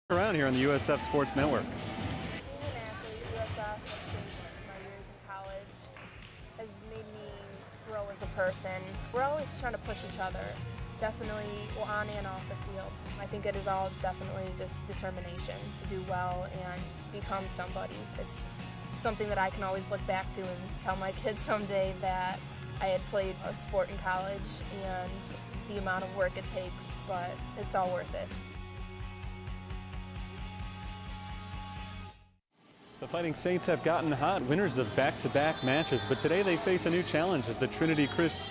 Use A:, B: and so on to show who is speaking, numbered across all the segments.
A: Around here on the USF Sports Network.
B: Being an athlete, USF, especially my years in college, has made me grow as a person. We're always trying to push each other, definitely on and off the field. I think it is all definitely just determination to do well and become somebody. It's something that I can always look back to and tell my kids someday that I had played a sport in college and the amount of work it takes, but it's all worth it.
A: The Fighting Saints have gotten hot, winners of back-to-back matches, but today they face a new challenge as the Trinity Christian.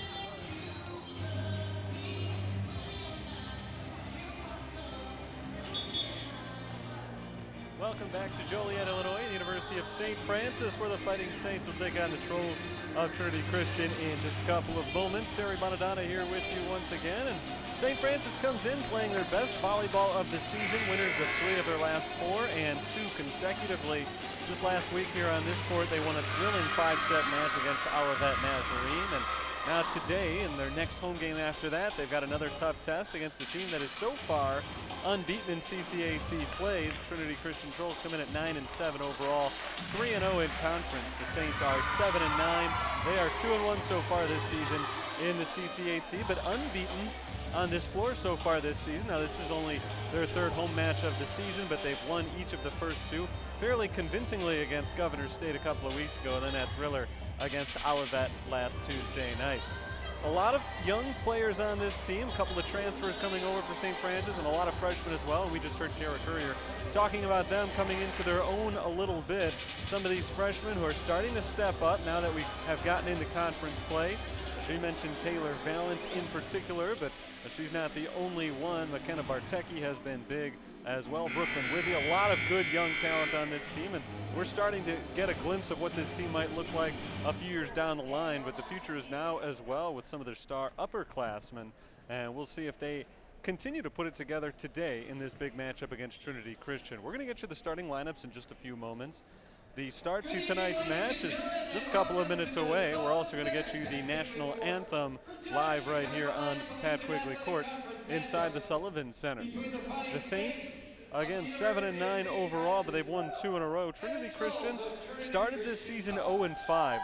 A: Welcome back to Joliet, Illinois, the University of St. Francis, where the Fighting Saints will take on the Trolls of Trinity Christian in just a couple of moments. Terry Bonadonna here with you once again. And St. Francis comes in playing their best volleyball of the season, winners of 3 of their last 4 and 2 consecutively. Just last week here on this court, they won a thrilling 5-set match against Olivet Nazarene. And now today, in their next home game after that, they've got another tough test against the team that is so far unbeaten in CCAC play. The Trinity Christian Trolls come in at 9-7 overall, 3-0 in conference. The Saints are 7-9. They are 2-1 so far this season in the CCAC, but unbeaten on this floor so far this season. Now, this is only their 3rd home match of the season, but they've won each of the first 2 fairly convincingly against Governor's State a couple of weeks ago, and then that thriller against Olivet last Tuesday night. A lot of young players on this team, a couple of transfers coming over for St. Francis, and a lot of freshmen as well. And we just heard Kara Courier talking about them coming into their own a little bit. Some of these freshmen who are starting to step up now that we have gotten into conference play. She mentioned Taylor Valent in particular, but she's not the only one. McKenna Bartecki has been big as well. Brooklyn Withy, a lot of good young talent on this team, and we're starting to get a glimpse of what this team might look like a few years down the line, but the future is now as well with some of their star upperclassmen, and we'll see if they continue to put it together today in this big matchup against Trinity Christian. We're going to get you the starting lineups in just a few moments. The start to tonight's match is just a couple of minutes away. We're also going to get you the national anthem live right here on Pat Quigley Court inside the Sullivan Center. The Saints, again, 7-9 overall, but they've won 2 in a row. Trinity Christian started this season 0-5.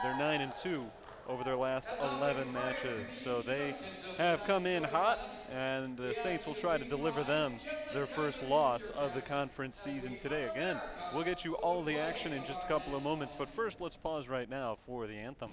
A: They're 9-2 over their last 11 matches. So they have come in hot, and the Saints will try to deliver them their first loss of the conference season today. Again, we'll get you all the action in just a couple of moments, but first let's pause right now for the anthem.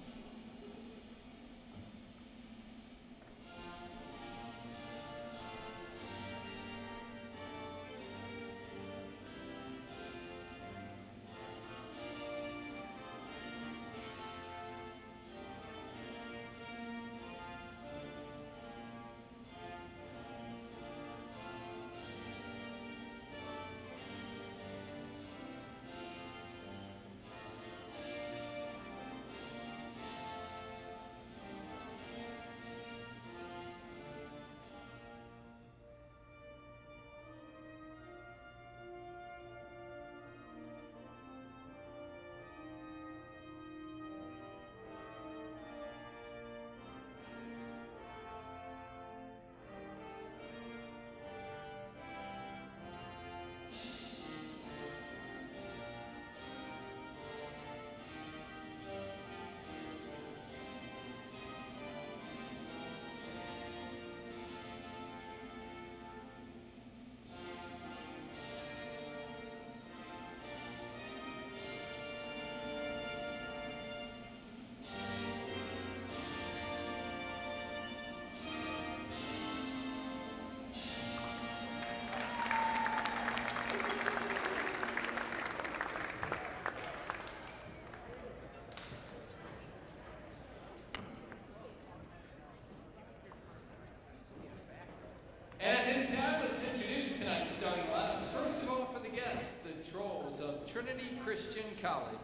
C: And at this time, let's introduce tonight's starting lineups. First of all, for the guests, the Trolls of Trinity Christian College.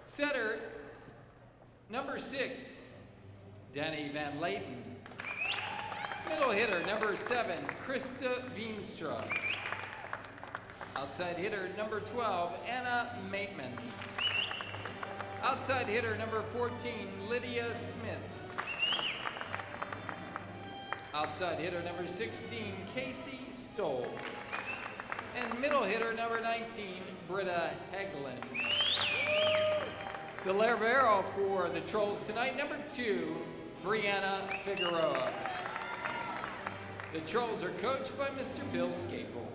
C: Setter, number 6, Danny Van Layton. Middle hitter, number 7, Krista Veenstra. Outside hitter, number 12, Anna Mateman. Outside hitter, number 14, Lydia Smits. Outside hitter number 16, Casey Stoll. And middle hitter number 19, Britta Heglin. The libero for the Trolls tonight, number 2, Brianna Figueroa. The Trolls are coached by Mr. Bill Scapel.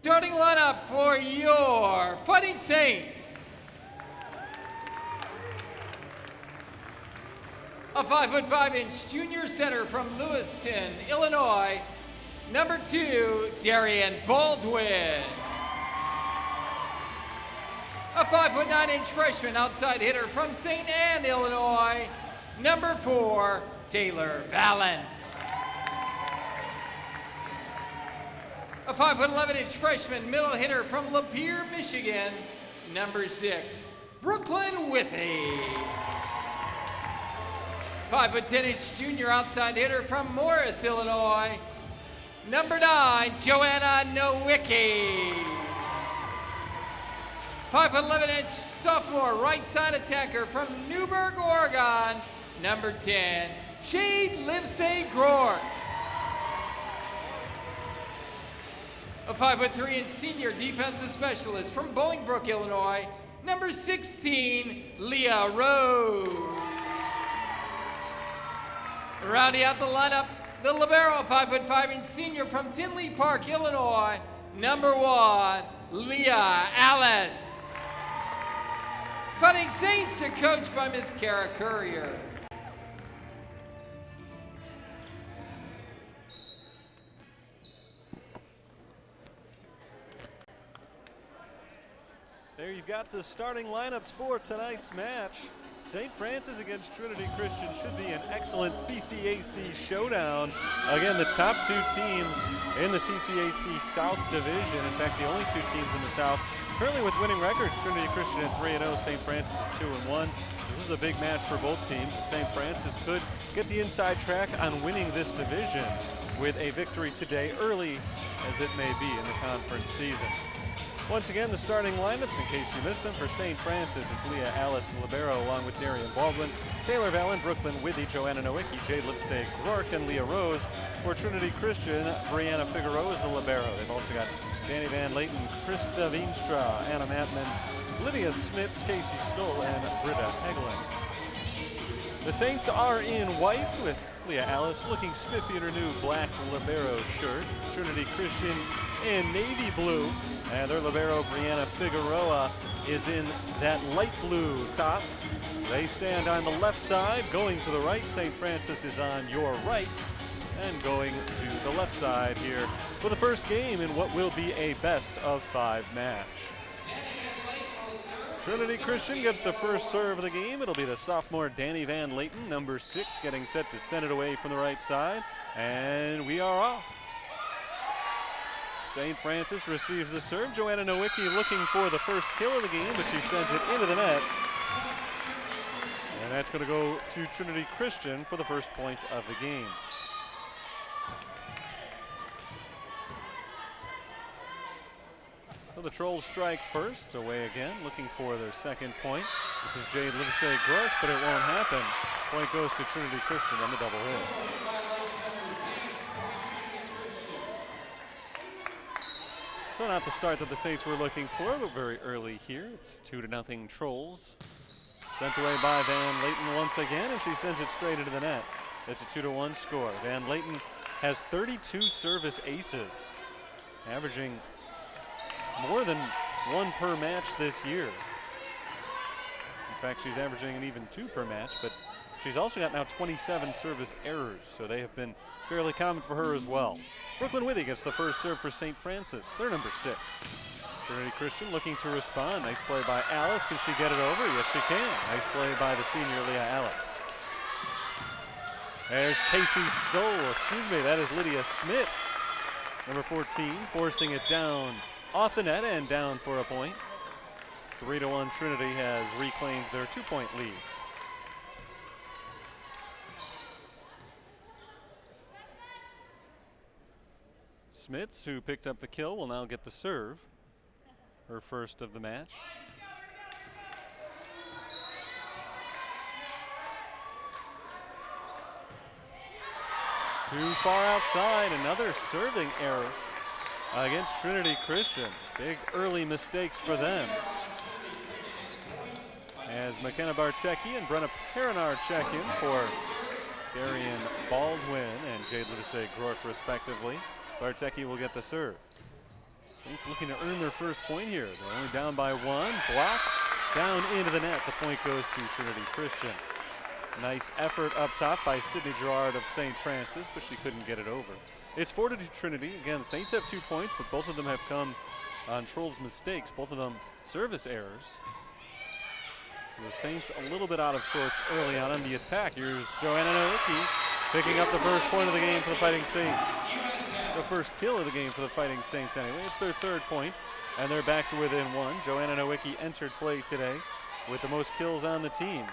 C: Starting lineup for your Fighting Saints. A 5'5" junior center from Lewiston, Illinois, number 2, Darian Baldwin. A 5'9" freshman outside hitter from St. Anne, Illinois, number 4, Taylor Valent. A 5'11" freshman middle hitter from Lapeer, Michigan, number 6, Brooklyn Withy. 5'10" junior outside hitter from Morris, Illinois, number 9, Joanna Nowicki. 5'11" sophomore right side attacker from Newburgh, Oregon, number 10, Jade Livesay Groark. A 5'3" senior defensive specialist from Bolingbrook, Illinois, number 16, Leah Rose. Rounding out the lineup, the libero, 5'5" senior from Tinley Park, Illinois, number 1, Leah Alice. Fighting Saints are coached by Miss Kara Courier.
A: There you've got the starting lineups for tonight's match. St. Francis against Trinity Christian should be an excellent CCAC showdown. Again, the top 2 teams in the CCAC South Division. In fact, the only 2 teams in the South currently with winning records. Trinity Christian at 3-0, St. Francis at 2-1. This is a big match for both teams. St. Francis could get the inside track on winning this division with a victory today, early as it may be in the conference season. Once again, the starting lineups, in case you missed them, for St. Francis, it's Leah Alice, the libero, along with Darian Baldwin, Taylor Valent, Brooklyn Withy, Joanna Nowicki, Jade Livesay Groark, and Leah Rose. For Trinity Christian, Brianna Figueroa is the libero. They've also got Danny Van Layton, Krista Veenstra, Anna Matman, Lydia Smits, Casey Stoll, and Britta Heglin. The Saints are in white with Leah Alice looking spiffy in her new black libero shirt. Trinity Christian in navy blue, and their libero, Brianna Figueroa, is in that light blue top. They stand on the left side, going to the right. St. Francis is on your right, and going to the left side here for the first game in what will be a best-of-5 match. Trinity Christian gets the first serve of the game. It'll be the sophomore Danny Van Layton, number 6, getting set to send it away from the right side. And we are off. St. Francis receives the serve. Joanna Nowicki looking for the first kill of the game, but she sends it into the net. And that's going to go to Trinity Christian for the first point of the game. So the Trolls strike first, away again, looking for their second point. This is Jade Livesay Groark, but it won't happen. Point goes to Trinity Christian on the double hit. So not the start that the Saints were looking for, but very early here. It's 2-0 Trolls. Sent away by Van Layton once again, and she sends it straight into the net. It's a 2-1 score. Van Layton has 32 service aces, averaging more than 1 per match this year. In fact, she's averaging an even 2 per match, but she's also got now 27 service errors, so they have been fairly common for her as well. Brooklyn Withy gets the first serve for St. Francis. They're number 6. Trinity Christian looking to respond. Nice play by Alice. Can she get it over? Yes, she can. Nice play by the senior Leah Alice. There's Casey Stoll. Excuse me, that is Lydia Smits. Number 14, forcing it down off the net and down for a point. 3-1 Trinity has reclaimed their 2-point lead. Smits, who picked up the kill, will now get the serve. Her first of the match. Too far outside, another serving error against Trinity Christian. Big early mistakes for them. As McKenna Bartecki and Brenna Perinar check in for Darian Baldwin and Jade Lidisay-Groark respectively. Bartecki will get the serve. Saints looking to earn their first point here. They're only down by one, blocked, down into the net. The point goes to Trinity Christian. Nice effort up top by Sydney Gerard of St. Francis, but she couldn't get it over. It's 4-2 Trinity. Again, the Saints have 2 points, but both of them have come on Trolls' mistakes, both of them service errors. So the Saints a little bit out of sorts early on the attack. Here's Joanna Nowicki picking up the first point of the game for the Fighting Saints. The first kill of the game for the Fighting Saints anyway. It's their 3rd point, and they're back to within 1. Joanna Nowicki entered play today with the most kills on the team.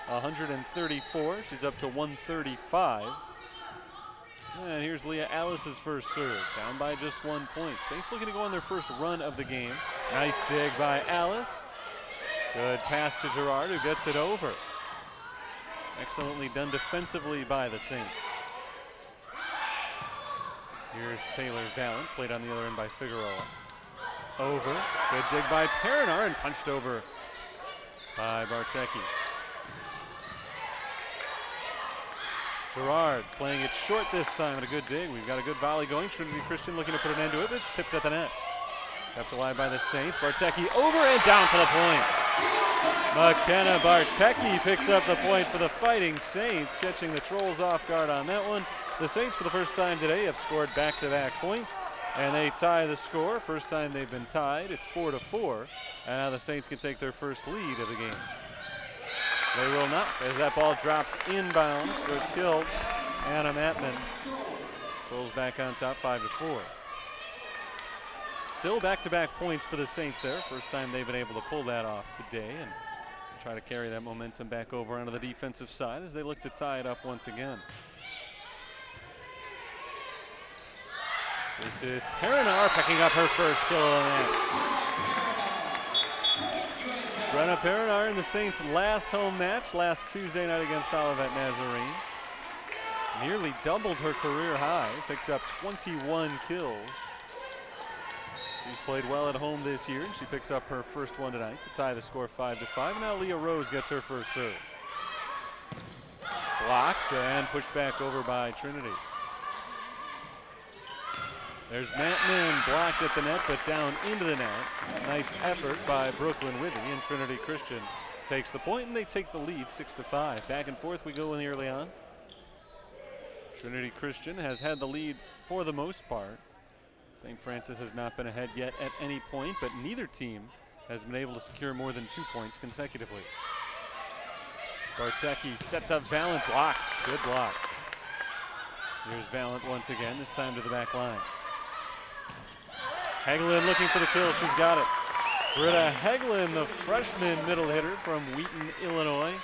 A: 134, she's up to 135. And here's Leah Alice's first serve, down by just 1 point. Saints looking to go on their first run of the game. Nice dig by Alice. Good pass to Gerard, who gets it over. Excellently done defensively by the Saints. Here's Taylor Valent, played on the other end by Figueroa. Over, good dig by Perinar and punched over by Bartecki. Gerard playing it short this time and a good dig. We've got a good volley going. Trinity Christian looking to put an end to it, but it's tipped at the net. Kept alive by the Saints. Bartecki over and down for the point. McKenna Bartecki picks up the point for the Fighting Saints, catching the Trolls off guard on that one. The Saints, for the first time today, have scored back-to-back points, and they tie the score. First time they've been tied. It's 4-4, and now the Saints can take their first lead of the game. They will not, as that ball drops inbounds. Good kill, Anna Matman. Trolls back on top, 5-4. Still back-to-back points for the Saints there. First time they've been able to pull that off today and try to carry that momentum back over onto the defensive side as they look to tie it up once again. This is Perinar picking up her first kill of the match. Brenna Perinar in the Saints' last home match last Tuesday night against Olivet Nazarene. Nearly doubled her career high, picked up 21 kills. She's played well at home this year, and she picks up her first one tonight to tie the score 5-5. Now Leah Rose gets her first serve. Blocked and pushed back over by Trinity. There's Matman blocked at the net, but down into the net. Nice effort by Brooklyn Withy, and Trinity Christian takes the point, and they take the lead 6-5. Back and forth we go in the early on. Trinity Christian has had the lead for the most part. St. Francis has not been ahead yet at any point, but neither team has been able to secure more than 2 points consecutively. Bartecki sets up Valent, blocked. Good block. Here's Valent once again, this time to the back line. Hagelin looking for the kill, she's got it. Britta Hagelin, the freshman middle hitter from Wheaton, Illinois,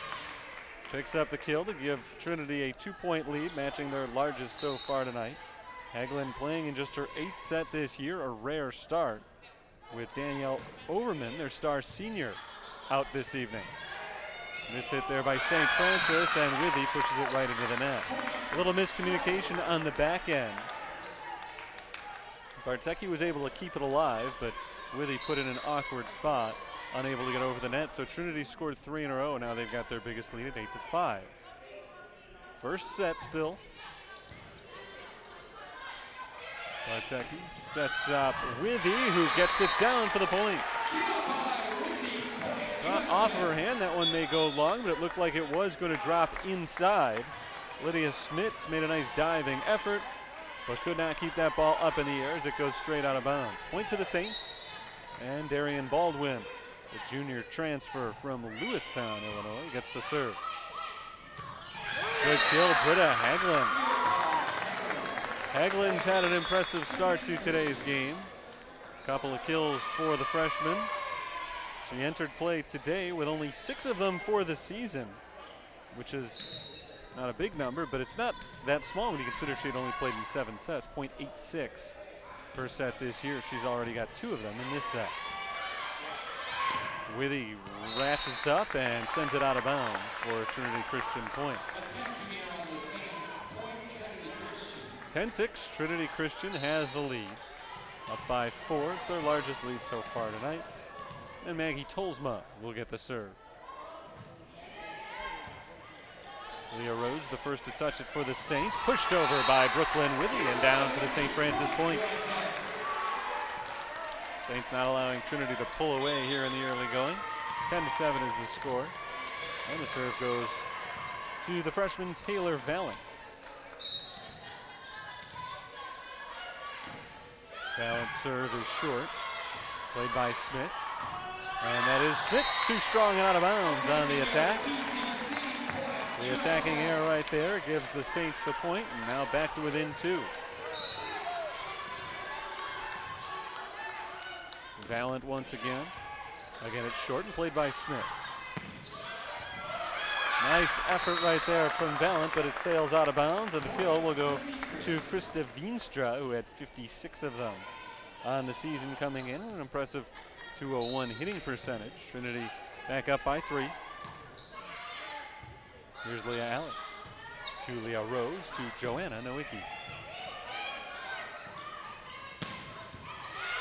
A: picks up the kill to give Trinity a 2-point lead, matching their largest so far tonight. Hagelin playing in just her 8th set this year, a rare start, with Danielle Overman, their star senior, out this evening. Miss hit there by St. Francis, and Withy pushes it right into the net. A little miscommunication on the back end. Bartecki was able to keep it alive, but Withy put in an awkward spot, unable to get over the net. So Trinity scored 3 in a row. Now they've got their biggest lead at 8-5. First set still. Bartecki sets up Withy, who gets it down for the point. Not off of her hand, that one may go long, but it looked like it was going to drop inside. Lydia Smits made a nice diving effort, but could not keep that ball up in the air as it goes straight out of bounds. Point to the Saints, and Darian Baldwin, the junior transfer from Lewistown, Illinois, gets the serve. Good kill, Britta Hagelin. Hagelin's had an impressive start to today's game. Couple of kills for the freshman. She entered play today with only 6 of them for the season, which is not a big number, but it's not that small when you consider she had only played in 7 sets, .86 per set this year. She's already got 2 of them in this set. Withy ratchets up and sends it out of bounds for a Trinity Christian point. 10-6, Trinity Christian has the lead. Up by 4, it's their largest lead so far tonight. And Maggie Tolsma will get the serve. Leah Rhodes, the first to touch it for the Saints. Pushed over by Brooklyn Withy and down for the St. Francis point. Saints not allowing Trinity to pull away here in the early going. 10-7 is the score. And the serve goes to the freshman Taylor Valent. Valent's serve is short. Played by Smits. And that is Smits, too strong and out of bounds on the attack. The attacking error right there gives the Saints the point, and now back to within 2. Valent once again. Again, it's short and played by Smits. Nice effort right there from Valent, but it sails out of bounds, and the kill will go to Krista Veenstra, who had 56 of them on the season coming in. An impressive 201 hitting percentage. Trinity back up by 3. Here's Leah Alice to Leah Rose to Joanna Nowicki.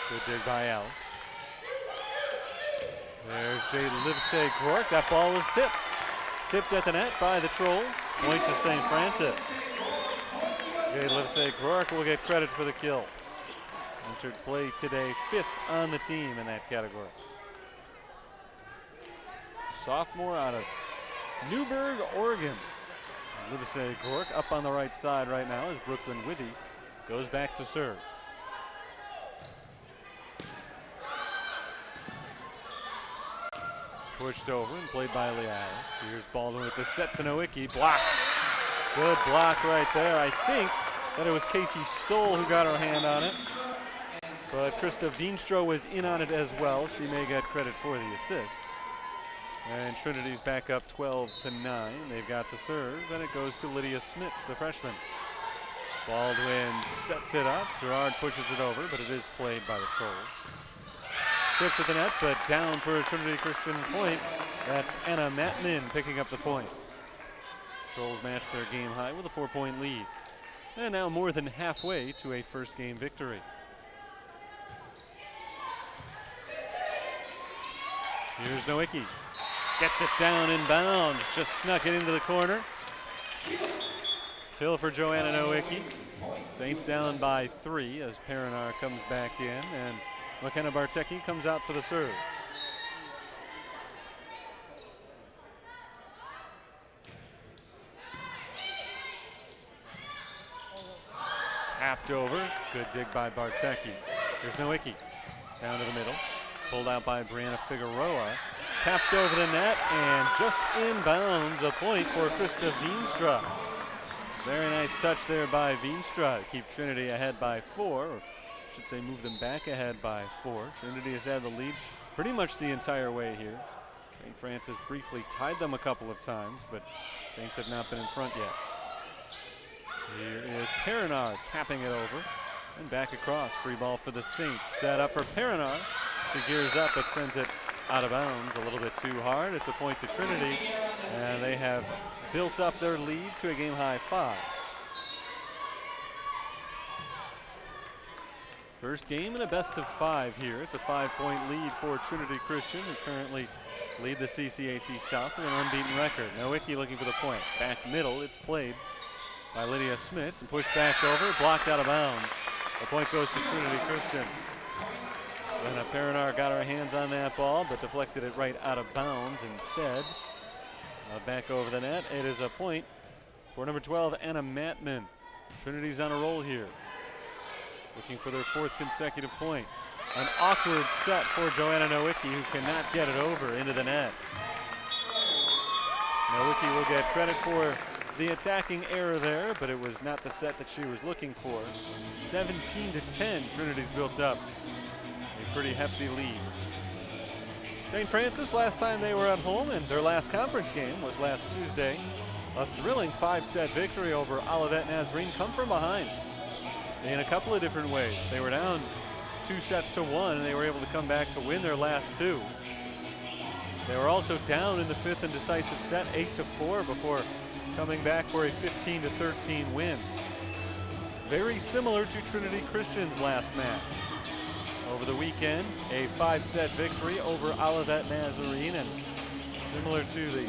A: Good dig by Alice. There's Jade Livesey Cork. That ball was tipped. Tipped at the net by the Trolls. Point to St. Francis. Jade Livesey Cork will get credit for the kill. Entered play today, 5th on the team in that category. Sophomore out of Newburgh, Oregon. Livesey Cork up on the right side right now as Brooklyn Withy goes back to serve. Pushed over and played by Leah Alice. Here's Baldwin with the set to Nowicki. Blocked. Good block right there. I think that it was Casey Stoll who got her hand on it. But Krista Veenstra was in on it as well. She may get credit for the assist. And Trinity's back up 12-9. They've got the serve, and it goes to Lydia Smits, the freshman. Baldwin sets it up. Gerard pushes it over, but it is played by the Trolls. Tipped at the net, but down for a Trinity Christian point. That's Anna Matman picking up the point. Trolls match their game high with a 4-point lead. And now more than halfway to a first game victory. Here's Nowicki. Gets it down in bounds. Just snuck it into the corner. Kill for Joanna Nowicki. Saints down by 3 as Perinar comes back in, and McKenna Bartecki comes out for the serve. Tapped over. Good dig by Bartecki. Here's Nowicki. Down to the middle. Pulled out by Brianna Figueroa. Tapped over the net and just inbounds. A point for Krista Veenstra. Very nice touch there by Veenstra to keep Trinity ahead by 4. Or I should say move them back ahead by 4. Trinity has had the lead pretty much the entire way here. St. Francis briefly tied them a couple of times, but Saints have not been in front yet. Here is Perinar tapping it over and back across. Free ball for the Saints. Set up for Perinar. She gears up but sends it out of bounds a little bit too hard. It's a point to Trinity, and they have built up their lead to a game high 5. First game and a best of 5 here. It's a 5-point lead for Trinity Christian, who currently lead the CCAC South with an unbeaten record. Nowicki looking for the point. Back middle, it's played by Lydia Smits and pushed back over, blocked out of bounds. The point goes to Trinity Christian. Lena Perinar got her hands on that ball, but deflected it right out of bounds instead. Back over the net. It is a point for number 12, Anna Matman. Trinity's on a roll here. Looking for their 4th consecutive point. An awkward set for Joanna Nowicki, who cannot get it over into the net. Nowicki will get credit for the attacking error there, but it was not the set that she was looking for. 17-10, Trinity's built up a pretty hefty lead. St. Francis, last time they were at home and their last conference game was last Tuesday. A thrilling 5-set victory over Olivet Nazarene. Come from behind. in a couple of different ways. They were down 2-1, and they were able to come back to win their last two. They were also down in the fifth and decisive set, 8-4, before coming back for a 15-13 win. Very similar to Trinity Christian's last match. Over the weekend, a 5-set victory over Olivet Nazarene, and similar to the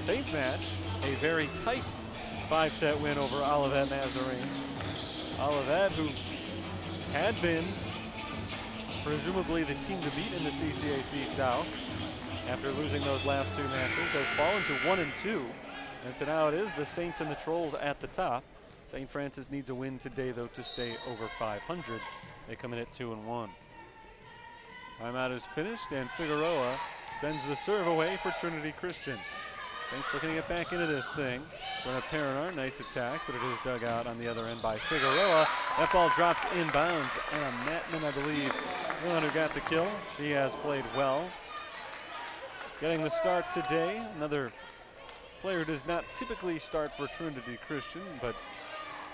A: Saints match, a very tight 5-set win over Olivet Nazarene. Olivet, who had been presumably the team to beat in the CCAC South after losing those last two matches, has fallen to 1-2. And so now it is the Saints and the Trolls at the top. St. Francis needs a win today, though, to stay over 500. They come in at 2-1. Timeout is finished, and Figueroa sends the serve away for Trinity Christian. Saints looking to get back into this thing. Brenna Perinar, nice attack, but it is dug out on the other end by Figueroa. That ball drops inbounds, and Mattman, I believe, the one who got the kill. She has played well. Getting the start today, another player who does not typically start for Trinity Christian, but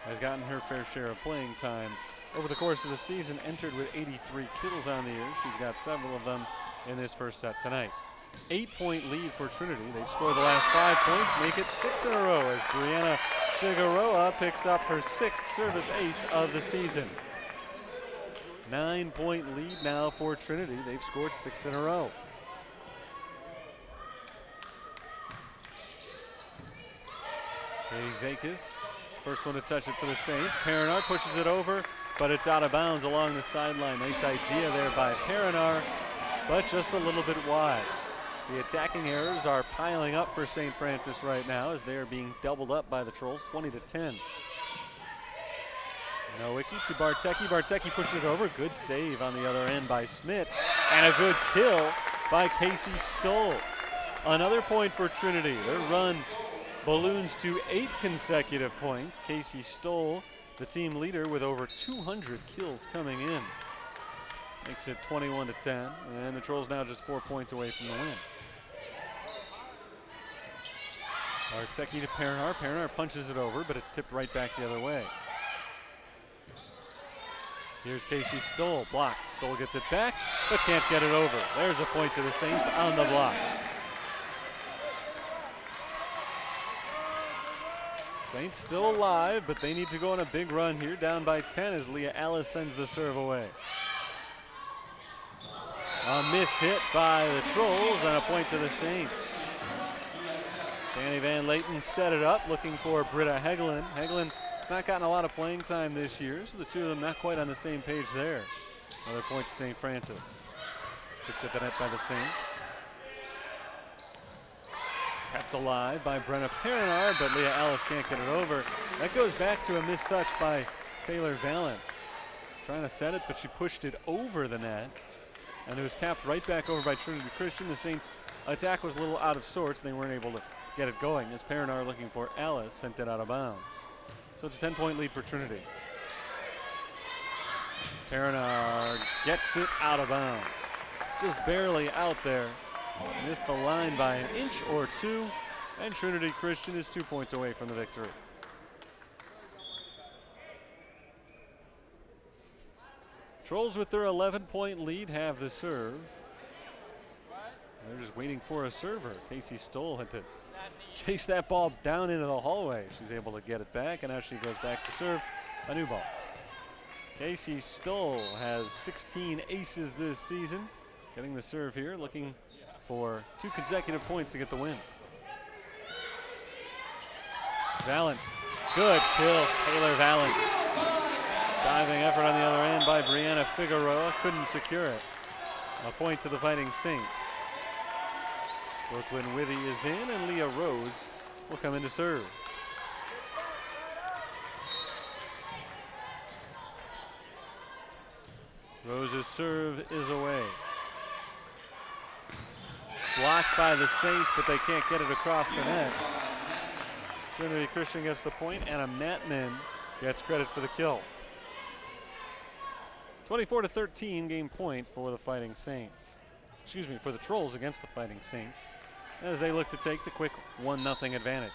A: has gotten her fair share of playing time over the course of the season. Entered with 83 kills on the year. She's got several of them in this first set tonight. 8-point lead for Trinity. They've scored the last 5 points, make it 6 in a row as Brianna Figueroa picks up her 6th service ace of the season. 9-point lead now for Trinity. They've scored 6 in a row. Katie Zakis, first one to touch it for the Saints. Perinar pushes it over, but it's out of bounds along the sideline. Nice idea there by Perinar, but just a little bit wide. The attacking errors are piling up for St. Francis right now as they are being doubled up by the Trolls, 20-10. Nowicki to Bartecki. Bartecki pushes it over. Good save on the other end by Smith, and a good kill by Casey Stoll. Another point for Trinity. Their run balloons to 8 consecutive points. Casey Stoll, the team leader, with over 200 kills coming in. Makes it 21-10, and the Trolls now just 4 points away from the win. Bartecki to Perinar. Perinar punches it over, but it's tipped right back the other way. Here's Casey Stoll, blocked. Stoll gets it back, but can't get it over. There's a point to the Saints on the block. Saints still alive, but they need to go on a big run here, down by 10 as Leah Ellis sends the serve away. A miss hit by the Trolls and a point to the Saints. Danny Van Layton set it up, looking for Britta Heggelin. Heggelin has not gotten a lot of playing time this year, so the two of them not quite on the same page there. Another point to St. Francis. Tipped at the net by the Saints. It's kept alive by Brenna Perinar, but Leah Ellis can't get it over. That goes back to a missed touch by Taylor Valent. Trying to set it, but she pushed it over the net. And it was tapped right back over by Trinity Christian. The Saints' attack was a little out of sorts. They weren't able to get it going as Perinar, looking for Ellis, sent it out of bounds. So it's a 10-point lead for Trinity. Perinar gets it out of bounds. Just barely out there. Missed the line by an inch or two, and Trinity Christian is 2 points away from the victory. Trolls with their 11-point lead have the serve. They're just waiting for a server. Casey Stoll had to chase that ball down into the hallway. She's able to get it back, and now she goes back to serve a new ball. Casey Stoll has 16 aces this season. Getting the serve here, looking for 2 consecutive points to get the win. Valent, good kill, Taylor Valent. Diving effort on the other end by Brianna Figueroa, couldn't secure it. A point to the Fighting Saints. Brooklyn Withy is in, and Leah Rose will come in to serve. Rose's serve is away. Blocked by the Saints, but they can't get it across the net. Trinity Christian gets the point, and a Mattman gets credit for the kill. 24-13 game point for the Fighting Saints. Excuse me, for the Trolls against the Fighting Saints, as they look to take the quick 1-0 advantage.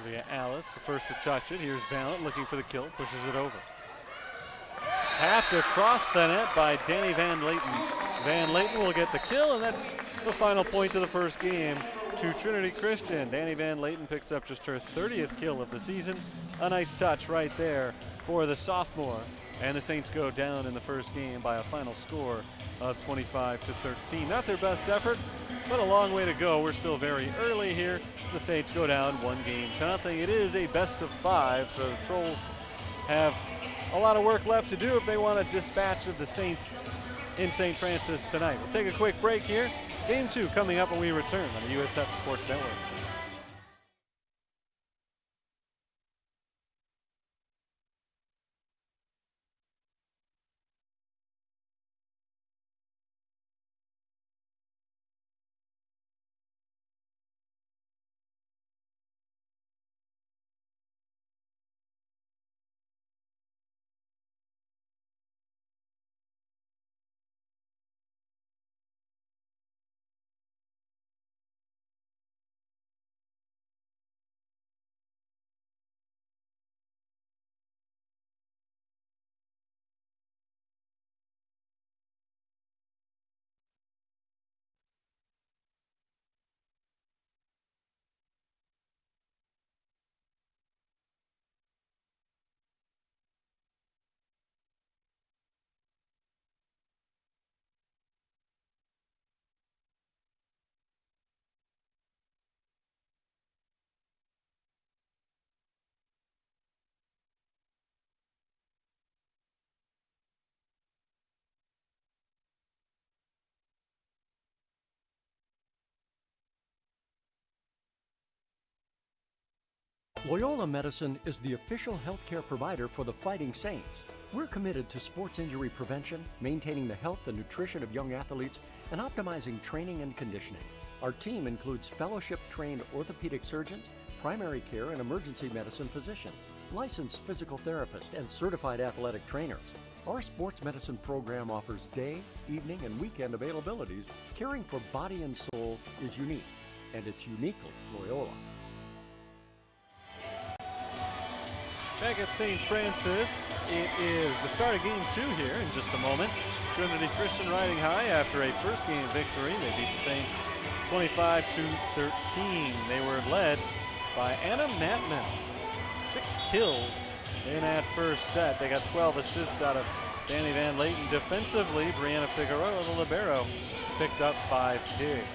A: Leah Alice, the first to touch it. Here's Valent looking for the kill, pushes it over. Tapped across the net by Danny Van Layton. Van Layton will get the kill, and that's the final point of the first game to Trinity Christian. Danny Van Layton picks up just her 30th kill of the season. A nice touch right there for the sophomore. And the Saints go down in the first game by a final score of 25-13. Not their best effort, but a long way to go. We're still very early here. The Saints go down 1-0. It is a best of 5, so the Trolls have a lot of work left to do if they want a dispatch of the Saints in St. Francis tonight. We'll take a quick break here. Game 2 coming up when we return on the USF Sports Network.
D: Loyola Medicine is the official healthcare provider for the Fighting Saints. We're committed to sports injury prevention, maintaining the health and nutrition of young athletes, and optimizing training and conditioning. Our team includes fellowship-trained orthopedic surgeons, primary care and emergency medicine physicians, licensed physical therapists, and certified athletic trainers. Our sports medicine program offers day, evening, and weekend availabilities. Caring for body and soul is unique, and it's uniquely Loyola.
A: Back at St. Francis, it is the start of game 2 here in just a moment. Trinity Christian riding high after a first game victory. They beat the Saints 25-13. They were led by Anna Matman. 6 kills in that first set. They got 12 assists out of Danny Van Layton. Defensively, Brianna Figueroa, the libero, picked up 5 digs.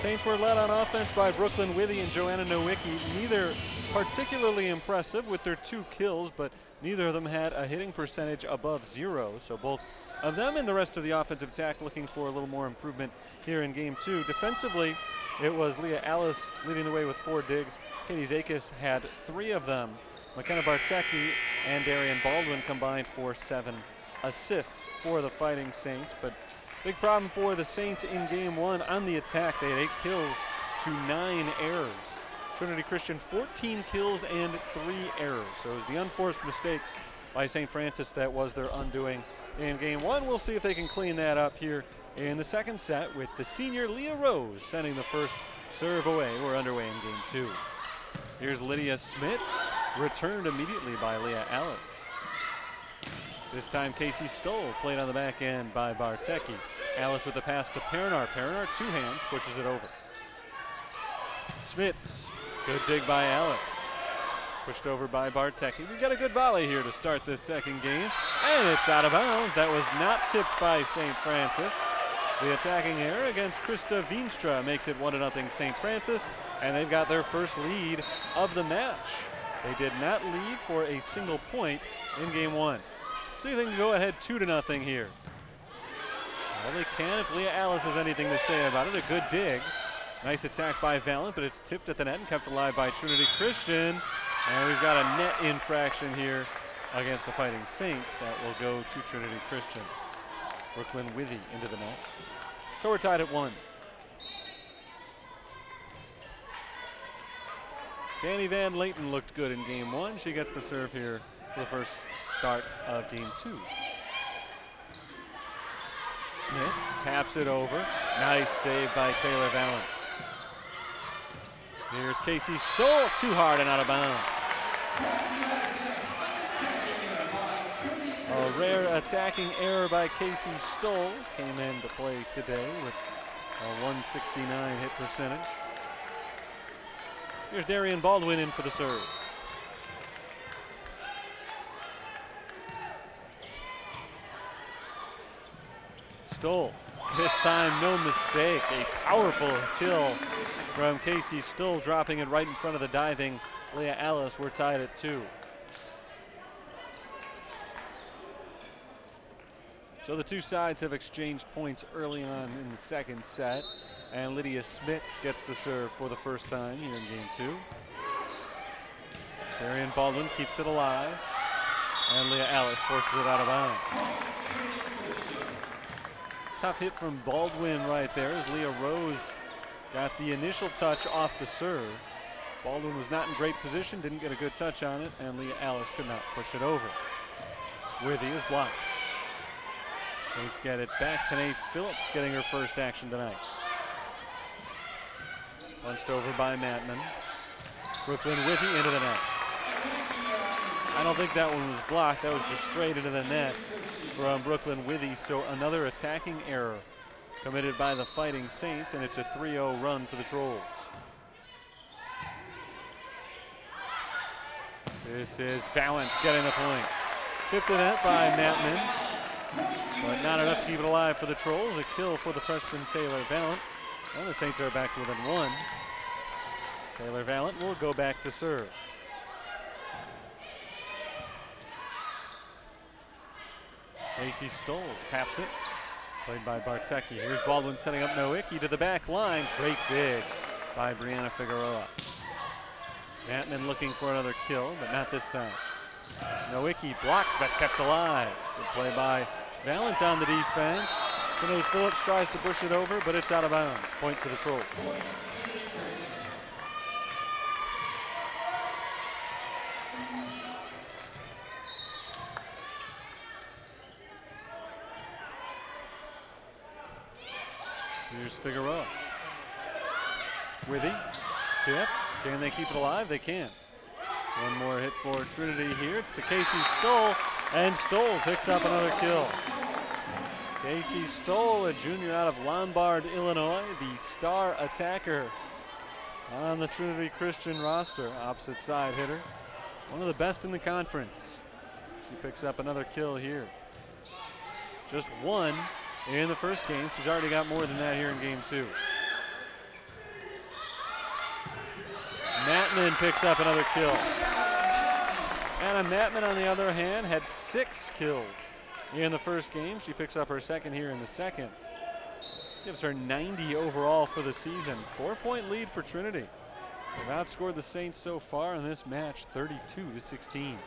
A: Saints were led on offense by Brooklyn Withy and Joanna Nowicki. Neither particularly impressive with their 2 kills, but neither of them had a hitting percentage above 0. So both of them and the rest of the offensive attack looking for a little more improvement here in game 2. Defensively, it was Leah Alice leading the way with 4 digs. Katie Zakis had 3 of them. McKenna Bartecki and Darian Baldwin combined for 7 assists for the Fighting Saints. But big problem for the Saints in game 1 on the attack. They had 8 kills to 9 errors. Trinity Christian 14 kills and 3 errors. So it was the unforced mistakes by St. Francis that was their undoing in game 1. We'll see if they can clean that up here in the second set with the senior Leah Rose sending the first serve away. We're underway in game 2. Here's Lydia Smits, returned immediately by Leah Alice. This time Casey Stoll played on the back end by Bartecki. Alice with the pass to Perinar. Perinar, 2 hands, pushes it over. Smits, good dig by Alice. Pushed over by Bartecki. We've got a good volley here to start this second game, and it's out of bounds. That was not tipped by St. Francis. The attacking error against Krista Veenstra makes it 1-0 St. Francis, and they've got their first lead of the match. They did not lead for a single point in game 1. So you think they can go ahead 2-0 here. Well, they can if Leah Alice has anything to say about it. A good dig. Nice attack by Valent, but it's tipped at the net and kept alive by Trinity Christian. And we've got a net infraction here against the Fighting Saints that will go to Trinity Christian. Brooklyn Withy into the net. So we're tied at 1. Danny Van Layton looked good in game 1. She gets the serve here for the first start of game 2. Smits taps it over. Nice save by Taylor Valent. Here's Casey Stoll, too hard and out of bounds. A rare attacking error by Casey Stoll came into play today with a 169 hit percentage. Here's Darian Baldwin in for the serve. Stoll, this time no mistake, a powerful kill from Casey Stoll, dropping it right in front of the diving Leah Alice. We're tied at 2. So the two sides have exchanged points early on in the second set, and Lydia Smits gets the serve for the first time here in game 2. Darian Baldwin keeps it alive, and Leah Alice forces it out of bounds. Tough hit from Baldwin right there as Leah Rose got the initial touch off the serve. Baldwin was not in great position, didn't get a good touch on it, and Leah Alice could not push it over. Withy is blocked. Saints get it back. Tanae Phillips getting her first action tonight. Punched over by Mattman. Brooklyn Withy into the net. I don't think that one was blocked. That was just straight into the net from Brooklyn Withy. So another attacking error committed by the Fighting Saints, and it's a 3-0 run for the Trolls. This is Valent getting the point. Tipped the net by Mattman, but not enough to keep it alive for the Trolls. A kill for the freshman Taylor Valent. And the Saints are back to within 1. Taylor Valent will go back to serve. Casey Stoll taps it. Played by Bartecki. Here's Baldwin setting up Nowicki to the back line. Great dig by Brianna Figueroa. Mattman looking for another kill, but not this time. Nowicki blocked but kept alive. Good play by Valent on the defense. Tanae Phillips tries to push it over, but it's out of bounds. Point to the Trolls. Here's Figueroa. Withy tips. Can they keep it alive? They can. One more hit for Trinity here. It's to Casey Stoll, and Stoll picks up another kill. Casey Stoll, a junior out of Lombard, Illinois, the star attacker on the Trinity Christian roster. Opposite side hitter. One of the best in the conference. She picks up another kill here. Just one in the first game. She's already got more than that here in game 2. Mattman picks up another kill. Anna Mattman, on the other hand, had 6 kills in the first game. She picks up her second here in the second. Gives her 90 overall for the season. 4-point lead for Trinity. They've outscored the Saints so far in this match, 32-16.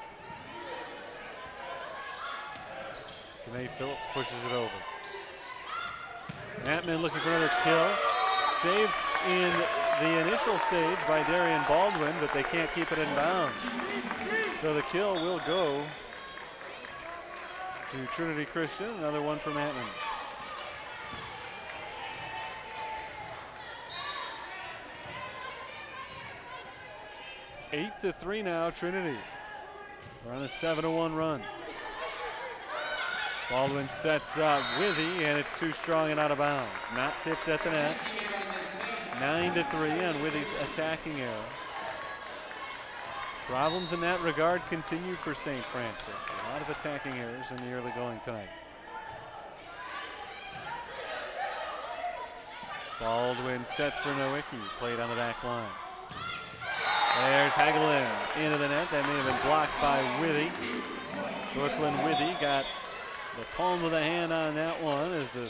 A: Tanae Phillips pushes it over. Mattman looking for another kill. Saved in the initial stage by Darian Baldwin, but they can't keep it in bounds. So the kill will go to Trinity Christian. Another one for Mattman. Eight to 3 now, Trinity. We're on a 7-1 run. Baldwin sets up Withy, and it's too strong and out of bounds. Not tipped at the net. 9-3 on Withy's attacking error. Problems in that regard continue for St. Francis. A lot of attacking errors in the early going tonight. Baldwin sets for Nowicki, played on the back line. There's Hagelin into the net. That may have been blocked by Withy. Brooklyn Withy got the palm of the hand on that one as the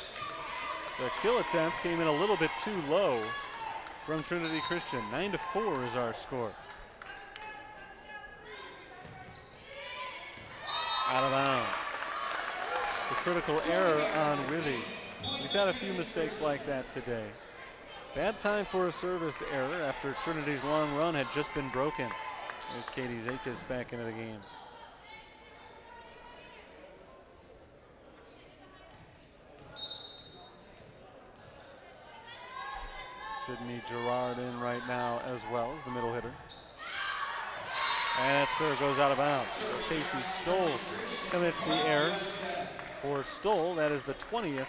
A: kill attempt came in a little bit too low from Trinity Christian. 9-4 is our score. Out of bounds. It's a critical error on Withy. She's had a few mistakes like that today. Bad time for a service error after Trinity's long run had just been broken. There's Katie Zakis back into the game. Sydney Gerard in right now as well as the middle hitter. And that serve goes out of bounds. So Casey Stoll commits the error. For Stoll, that is the 20th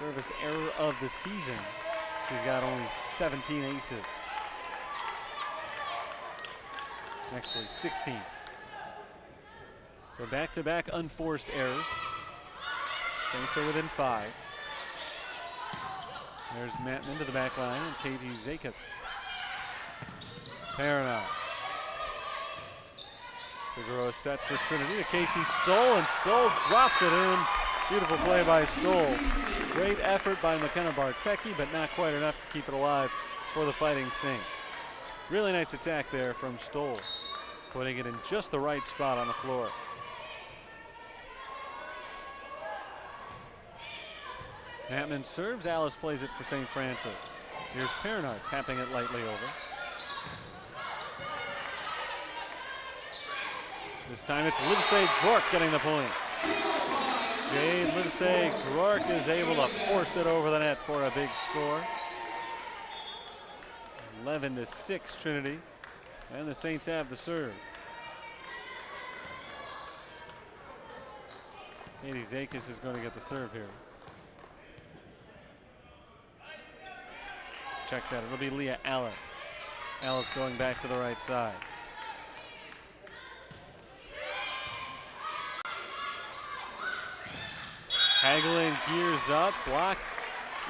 A: service error of the season. She's got only 17 aces. Actually, 16. So back-to-back unforced errors. Saints are within 5. There's Mattman to the back line and Katie Zakis. Perina. Figueroa sets for Trinity to Casey Stoll, and Stoll drops it in. Beautiful play by Stoll. Great effort by McKenna Bartecki, but not quite enough to keep it alive for the Fighting Saints. Really nice attack there from Stoll, putting it in just the right spot on the floor. Mattman serves, Alice plays it for St. Francis. Here's Perina tapping it lightly over. This time it's Livesey Gork getting the point. Jade Livesey Gork is able to force it over the net for a big score. 11-6 Trinity, and the Saints have the serve. Katie Zakis is going to get the serve here. Check that, it'll be Leah Alice. Alice going back to the right side. Hagelin gears up, blocked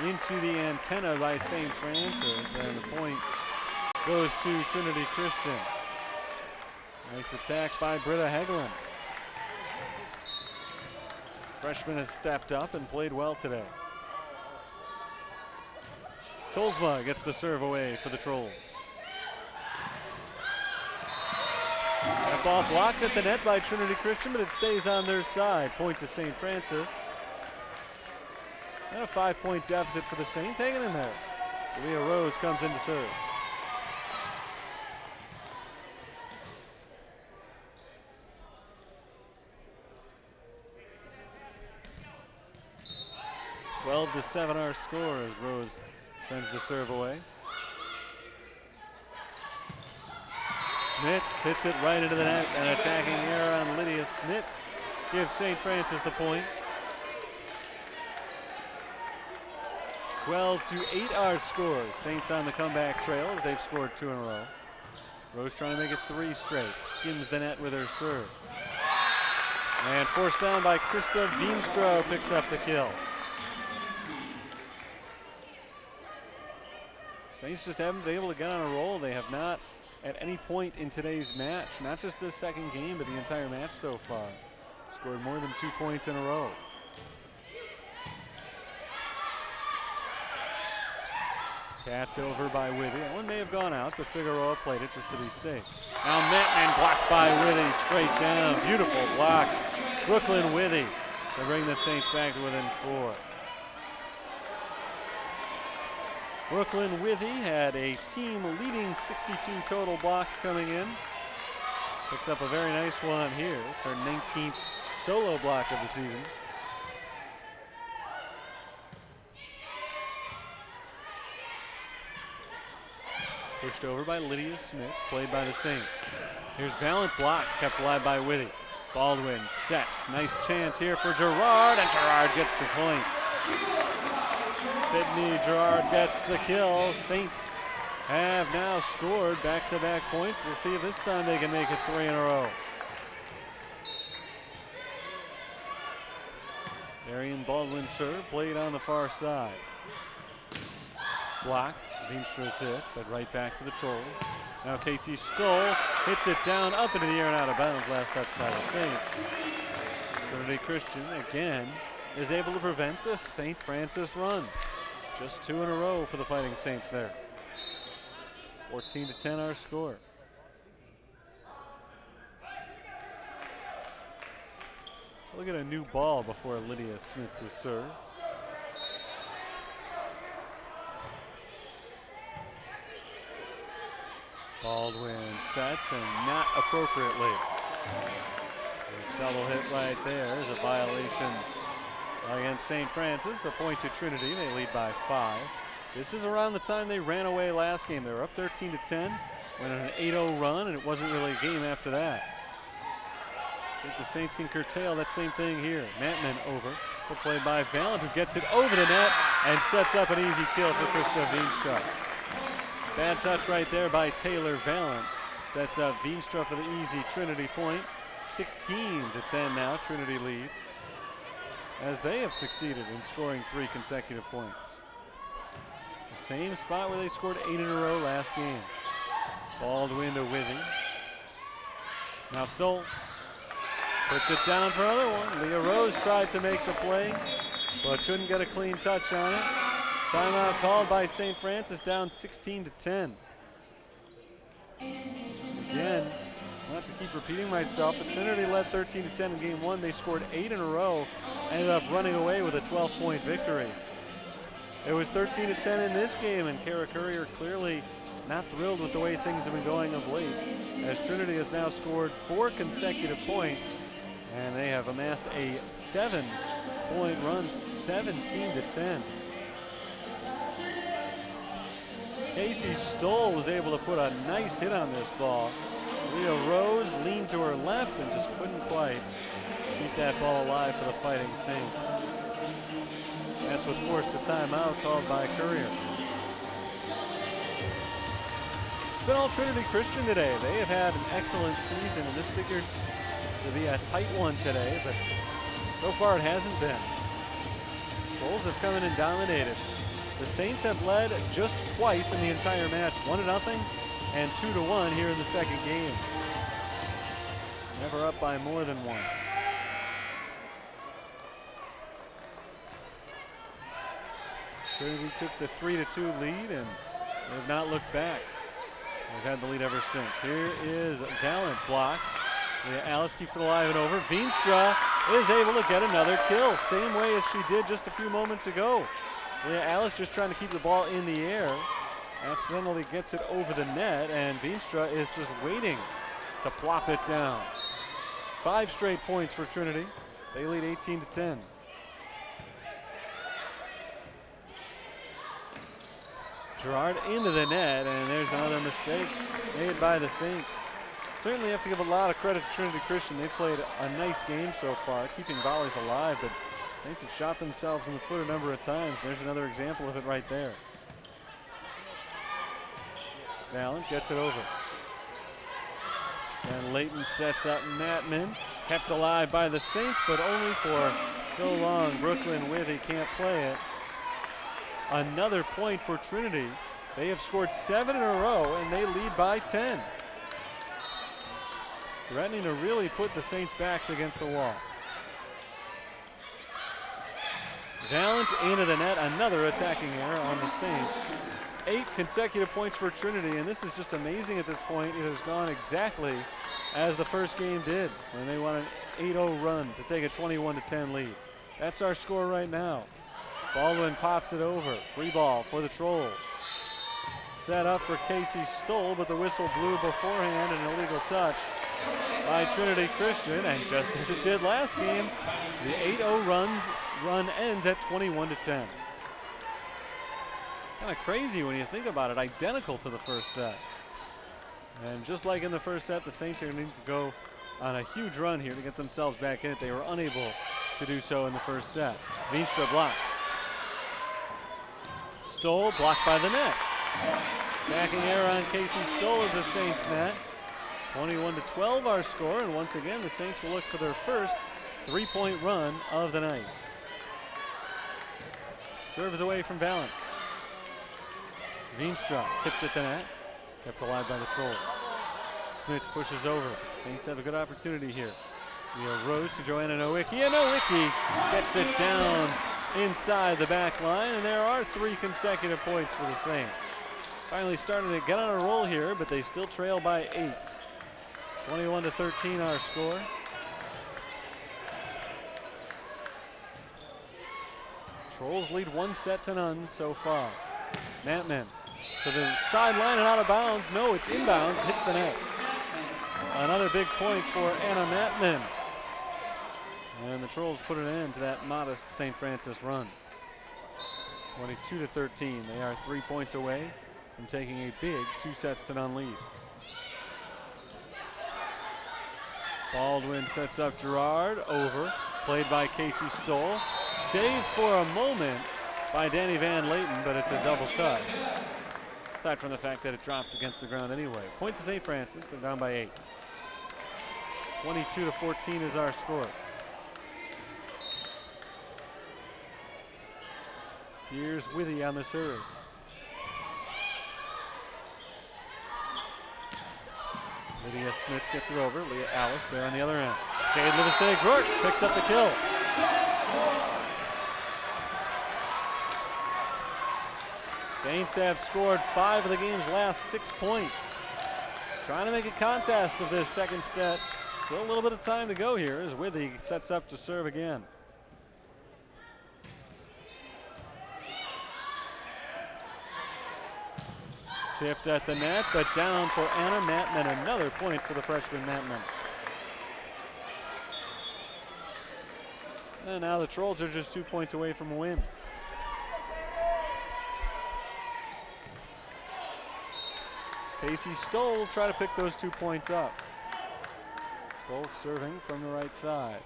A: into the antenna by St. Francis, and the point goes to Trinity Christian. Nice attack by Britta Hagelin. Freshman has stepped up and played well today. Tolsma gets the serve away for the Trolls. That ball blocked at the net by Trinity Christian, but it stays on their side. Point to St. Francis. And a 5-point deficit for the Saints, hanging in there. So Leah Rose comes in to serve. Twelve to 7 our score as Rose sends the serve away. Smits hits it right into the net. An attacking error on Lydia Smits gives St. Francis the point. 12-8 our score. Saints on the comeback trail as they've scored 2 in a row. Rose trying to make it 3 straight. Skims the net with her serve. And forced down by Krista Veenstra, picks up the kill. Saints just haven't been able to get on a roll. They have not at any point in today's match, not just this second game, but the entire match so far, scored more than 2 points in a row. Tapped over by Withy. That one may have gone out, but Figueroa played it just to be safe. Now Mattman blocked by Withy, straight down. Beautiful block. Brooklyn Withy to bring the Saints back to within 4. Brooklyn Withy had a team-leading 62 total blocks coming in. Picks up a very nice one here. It's her 19th solo block of the season. Pushed over by Lydia Smits, played by the Saints. Here's Valent block, kept alive by Withy. Baldwin sets, nice chance here for Gerard, and Gerard gets the point. Sydney Gerard gets the kill. Saints have now scored back-to-back points. We'll see if this time they can make it 3 in a row. Marion Baldwin serve, played on the far side. Blocked, Veenstra's hit, but right back to the Trolls. Now Casey Stoll hits it down, up into the air and out of bounds. Last touch by the Saints. Trinity Christian again is able to prevent a St. Francis run. Just 2 in a row for the Fighting Saints there. 14-10 our score. Look at a new ball before Lydia Smits' serve. Baldwin sets and not appropriately. A double hit right there is a violation against St. Francis. A point to Trinity. They lead by 5. This is around the time they ran away last game. They were up 13-10, went on an 8-0 run, and it wasn't really a game after that. See if the Saints can curtail that same thing here. Mattman over. Good play by Valent, who gets it over the net and sets up an easy kill for Krista Veenstra. Bad touch right there by Taylor Valent. Sets up Veenstra for the easy Trinity point. 16-10 now, Trinity leads, as they have succeeded in scoring 3 consecutive points. It's the same spot where they scored 8 in a row last game. Baldwin to Withy. Now Stoll puts it down for another one. Leah Rose tried to make the play, but couldn't get a clean touch on it. Timeout called by St. Francis, down 16-10. Again, I'll have to keep repeating myself, but Trinity led 13-10 in game 1. They scored 8 in a row, ended up running away with a 12-point victory. It was 13-10 in this game, and Kara Courier clearly not thrilled with the way things have been going of late, as Trinity has now scored 4 consecutive points, and they have amassed a 7-point run, 17-10. Casey Stoll was able to put a nice hit on this ball. Leah Rose leaned to her left and just couldn't quite keep that ball alive for the Fighting Saints. That's what forced the timeout called by Courier. It's been all Trinity Christian today. They have had an excellent season, and this figured to be a tight one today, but so far it hasn't been. Bulls have come in and dominated. The Saints have led just twice in the entire match, 1-0 and 2-1 here in the second game. Never up by more than 1. Trinity took the 3-2 lead, and they've not looked back. They've had the lead ever since. Here is a gallant block. Leah Alice keeps it alive and over. Veenstra is able to get another kill, same way as she did just a few moments ago. Leah Alice just trying to keep the ball in the air. Accidentally gets it over the net, and Veenstra is just waiting to plop it down. 5 straight points for Trinity. They lead 18-10. Gerard into the net, and there's another mistake made by the Saints. Certainly have to give a lot of credit to Trinity Christian. They've played a nice game so far, keeping volleys alive, but Saints have shot themselves in the foot a number of times. There's another example of it right there. Valent gets it over. And Layton sets up Mattman. Kept alive by the Saints, but only for so long. Brooklyn Withy can't play it. Another point for Trinity. They have scored 7 in a row, and they lead by 10. Threatening to really put the Saints' backs against the wall. Valent into the net, another attacking error on the Saints. 8 consecutive points for Trinity, and this is just amazing at this point. It has gone exactly as the first game did when they won an 8-0 run to take a 21-10 lead. That's our score right now. Baldwin pops it over. Free ball for the Trolls. Set up for Casey Stoll, but the whistle blew beforehand, an illegal touch by Trinity Christian, and just as it did last game, the 8-0 run ends at 21-10. Kind of crazy when you think about it, identical to the first set. And just like in the first set, the Saints are going to need to go on a huge run here to get themselves back in it. They were unable to do so in the first set. Veenstra blocked. Stoll blocked by the net. Attacking error on Casey Stoll is the Saints net. 21-12 our score, and once again the Saints will look for their first 3-point run of the night. Serve is away from Valent. Veenstra tipped at the net, kept alive by the Trolls. Smits pushes over. Saints have a good opportunity here. Leah Rose to Joanna Nowicki, and Nowicki gets it down inside the back line, and there are 3 consecutive points for the Saints. Finally starting to get on a roll here, but they still trail by 8. 21-13 our score. Trolls lead 1-0 so far. Mattman to the sideline and out of bounds. No, it's inbounds, hits the net. Another big point for Anna Mattman. And the Trolls put an end to that modest St. Francis run. 22-13. They are 3 points away from taking a big 2-0 lead. Baldwin sets up Gerard, over, played by Casey Stoll. Saved for a moment by Danny Van Layton, but it's a double touch. Aside from the fact that it dropped against the ground anyway. Point to St. Francis, they're down by 8. 22-14 is our score. Here's Withy on the serve. Lydia Smits gets it over. Leah Alice there on the other end. Jade Livesey-Groort picks up the kill. Saints have scored 5 of the game's last 6 points. Trying to make a contest of this second set. Still a little bit of time to go here as Withy sets up to serve again. Tipped at the net, but down for Anna Mattman. Another point for the freshman Mattman. And now the Trolls are just 2 points away from a win. Casey Stoll will try to pick those 2 points up. Stoll serving from the right side.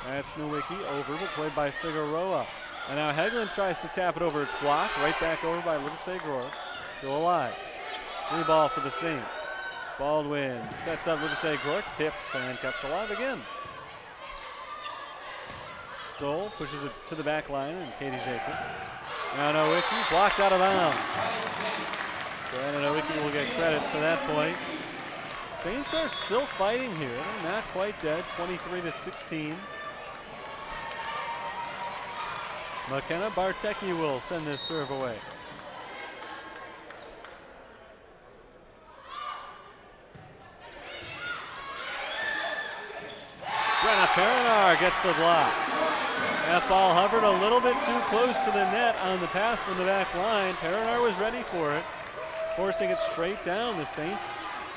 A: That's Nowicki over, but played by Figueroa. And now Hegland tries to tap it over. It's blocked. Right back over by Livesey-Groort. Still alive. Free ball for the Saints. Baldwin sets up Livesey-Groort, tipped and kept alive again. Stoll pushes it to the back line, and Katie Zakis. Now Nowicki blocked out of bounds. Joanna Nowicki will get credit for that point. Saints are still fighting here. They're not quite dead. 23-16. McKenna Bartecki will send this serve away. Brenna Perinar gets the block. That ball hovered a little bit too close to the net on the pass from the back line. Perinar was ready for it, forcing it straight down. The Saints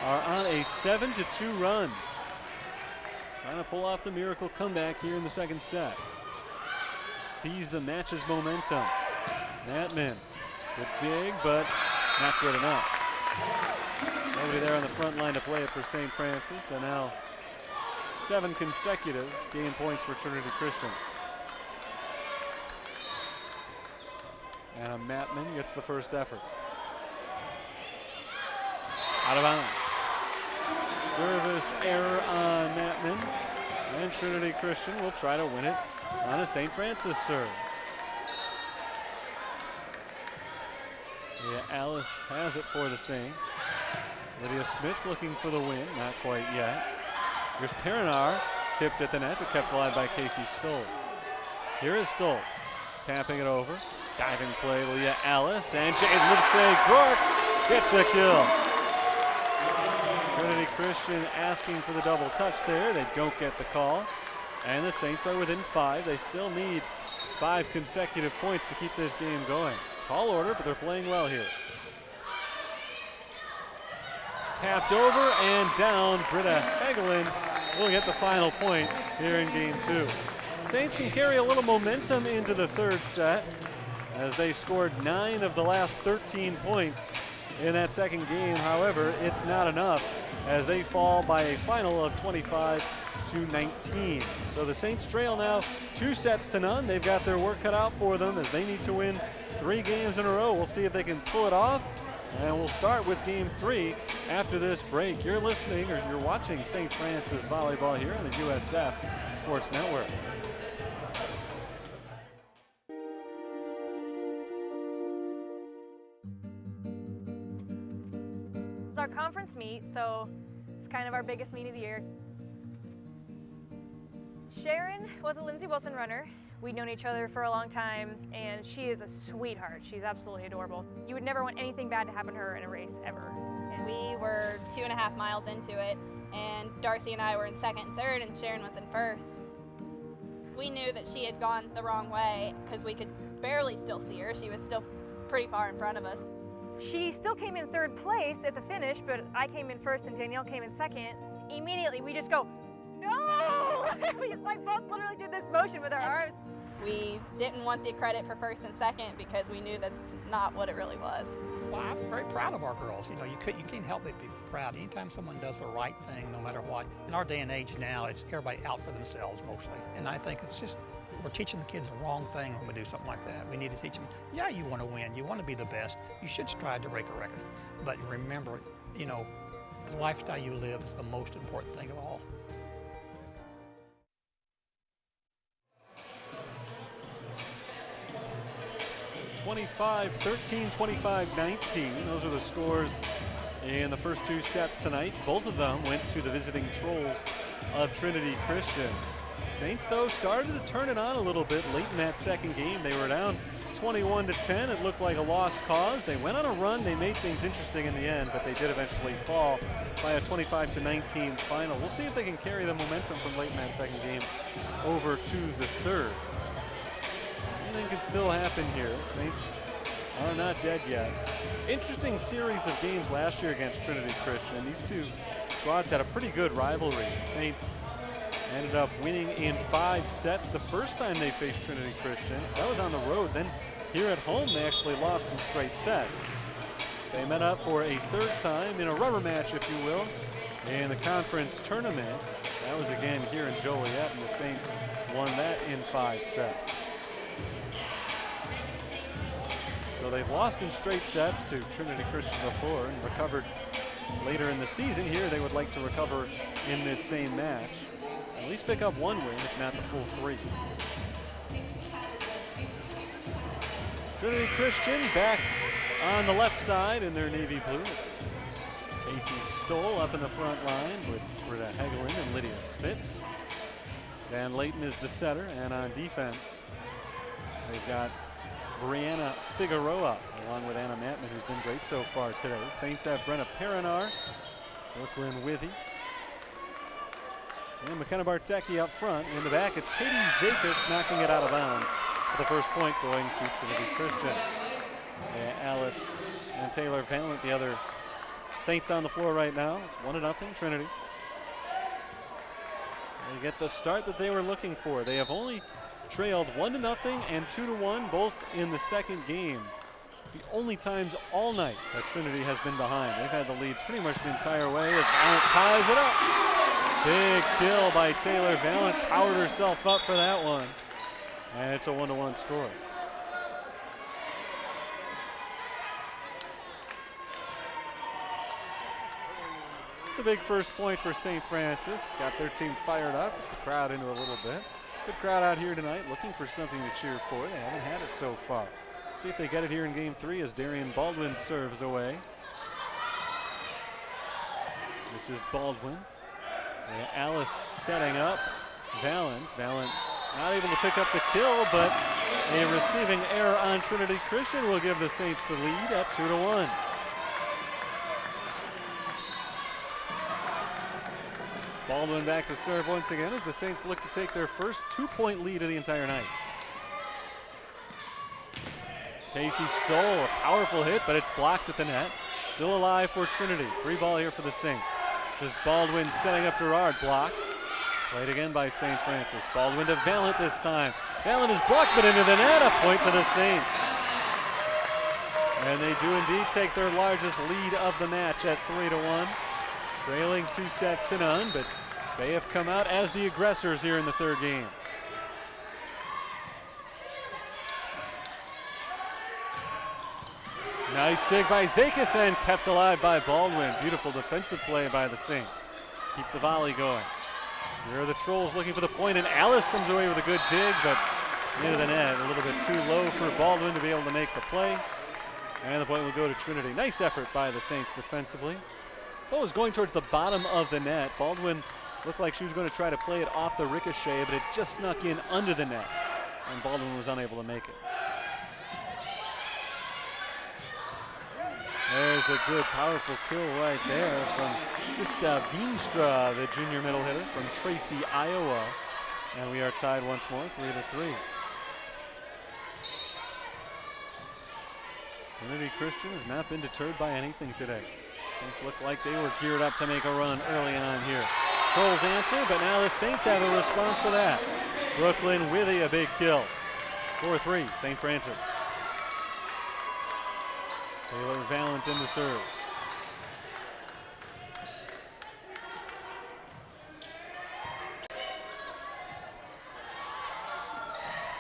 A: are on a 7-2 run. Trying to pull off the miracle comeback here in the second set. Seize the match's momentum. Mattman, good dig, but not good enough. Nobody there on the front line to play it for St. Francis, and now 7 consecutive game points for Trinity Christian. And Mattman gets the first effort. Out of bounds. Service error on Mattman, and Trinity Christian will try to win it on a St. Francis serve. Yeah, Alice has it for the Saints. Lydia Smith looking for the win, not quite yet. Here's Perinar, tipped at the net, but kept alive by Casey Stoll. Here is Stoll, tapping it over. Diving play, Leah Alice, and Jade Livesey-Groort gets the kill. Trinity Christian asking for the double touch there. They don't get the call. And the Saints are within 5. They still need 5 consecutive points to keep this game going. Tall order, but they're playing well here. Tapped over and down. Britta Hegelen will get the final point here in game 2. Saints can carry a little momentum into the third set as they scored 9 of the last 13 points in that second game. However, it's not enough as they fall by a final of 25-19. So the Saints trail now 2-0. They've got their work cut out for them as they need to win 3 games in a row. We'll see if they can pull it off. And we'll start with game 3 after this break. You're listening or you're watching St. Francis Volleyball here on the USF Sports Network.
E: It's our conference meet, so it's kind of our biggest meet of the year. Sharon was a Lindsey Wilson runner. We'd known each other for a long time, and she is a sweetheart. She's absolutely adorable. You would never want anything bad to happen to her in a race, ever.
F: And we were 2.5 miles into it, and Darcy and I were in second and third, and Sharon was in first. We knew that she had gone the wrong way because we could barely still see her. She was still pretty far in front of us.
E: She still came in third place at the finish, but I came in first and Danielle came in second. Immediately, we just go, no! We like both literally did this motion with our arms.
F: We didn't want the credit for first and second because we knew that's not what it really was.
G: Well, I'm very proud of our girls. You know, you can't help but be proud. Anytime someone does the right thing, no matter what. In our day and age now, it's everybody out for themselves mostly. And I think it's just, we're teaching the kids the wrong thing when we do something like that. We need to teach them, yeah, you want to win, you want to be the best, you should strive to break a record. But remember, you know, the lifestyle you live is the most important thing of all.
A: (25-13, 25-19). Those are the scores in the first two sets tonight. Both of them went to the visiting Trolls of Trinity Christian. Saints, though, started to turn it on a little bit late in that second game. They were down 21-10. It looked like a lost cause. They went on a run. They made things interesting in the end, but they did eventually fall by a 25-19 final. We'll see if they can carry the momentum from late in that second game over to the third. Anything can still happen here. Saints are not dead yet. Interesting series of games last year against Trinity Christian. These two squads had a pretty good rivalry. Saints ended up winning in 5 sets the first time they faced Trinity Christian. That was on the road. Then here at home, they actually lost in straight sets. They met up for a third time in a rubber match, if you will, in the conference tournament. That was again here in Joliet, and the Saints won that in 5 sets. So they've lost in straight sets to Trinity Christian before and recovered later in the season. Here they would like to recover in this same match. At least pick up 1 win, if not the full 3. Trinity Christian back on the left side in their navy blue. It's Casey Stoll up in the front line with Britta Hegelin and Lydia Spitz. Van Layton is the setter, and on defense, they've got Brianna Figueroa, along with Anna Matman, who's been great so far today. Saints have Brenna Perinar, Brooklyn Withy, and McKenna Bartecki up front. In the back, it's Katie Zakis knocking it out of bounds for the first point going to Trinity Christian. Alice and Taylor Valent, the other Saints on the floor right now. It's 1-0 Trinity. They get the start that they were looking for. They have only trailed 1-0 and 2-1, both in the second game. The only times all night that Trinity has been behind. They've had the lead pretty much the entire way as Valent ties it up. Big kill by Taylor Valent, powered herself up for that one. And it's a 1-1 score. It's a big first point for St. Francis. Got their team fired up, the crowd into a little bit. Good crowd out here tonight, looking for something to cheer for. They haven't had it so far. See if they get it here in game 3 as Darian Baldwin serves away. This is Baldwin. Alice setting up Valent. Valent not able to pick up the kill, but a receiving error on Trinity Christian will give the Saints the lead at 2-1. Baldwin back to serve once again as the Saints look to take their first 2-point lead of the entire night. Casey Stoll, a powerful hit, but it's blocked at the net. Still alive for Trinity. Free ball here for the Saints. This is Baldwin setting up Gerard, blocked. Played again by St. Francis. Baldwin to Valent this time. Valent is blocked, but into the net. A point to the Saints. And they do indeed take their largest lead of the match at 3-1. Trailing 2-0, but they have come out as the aggressors here in the third game. Nice dig by Zakis and kept alive by Baldwin. Beautiful defensive play by the Saints. Keep the volley going. Here are the Trolls looking for the point, and Alice comes away with a good dig, but into the net. A little bit too low for Baldwin to be able to make the play. And the point will go to Trinity. Nice effort by the Saints defensively. Ball was going towards the bottom of the net. Baldwin looked like she was going to try to play it off the ricochet, but it just snuck in under the net, and Baldwin was unable to make it. There's a good, powerful kill right there from Krista Veenstra, the junior middle hitter from Tracy, Iowa. And we are tied once more, 3-3. Trinity Christian has not been deterred by anything today. Saints look like they were geared up to make a run early on here. Trolls answer, but now the Saints have a response for that. Brooklyn Withy, a big kill. 4-3, St. Francis. Taylor Valent in the serve.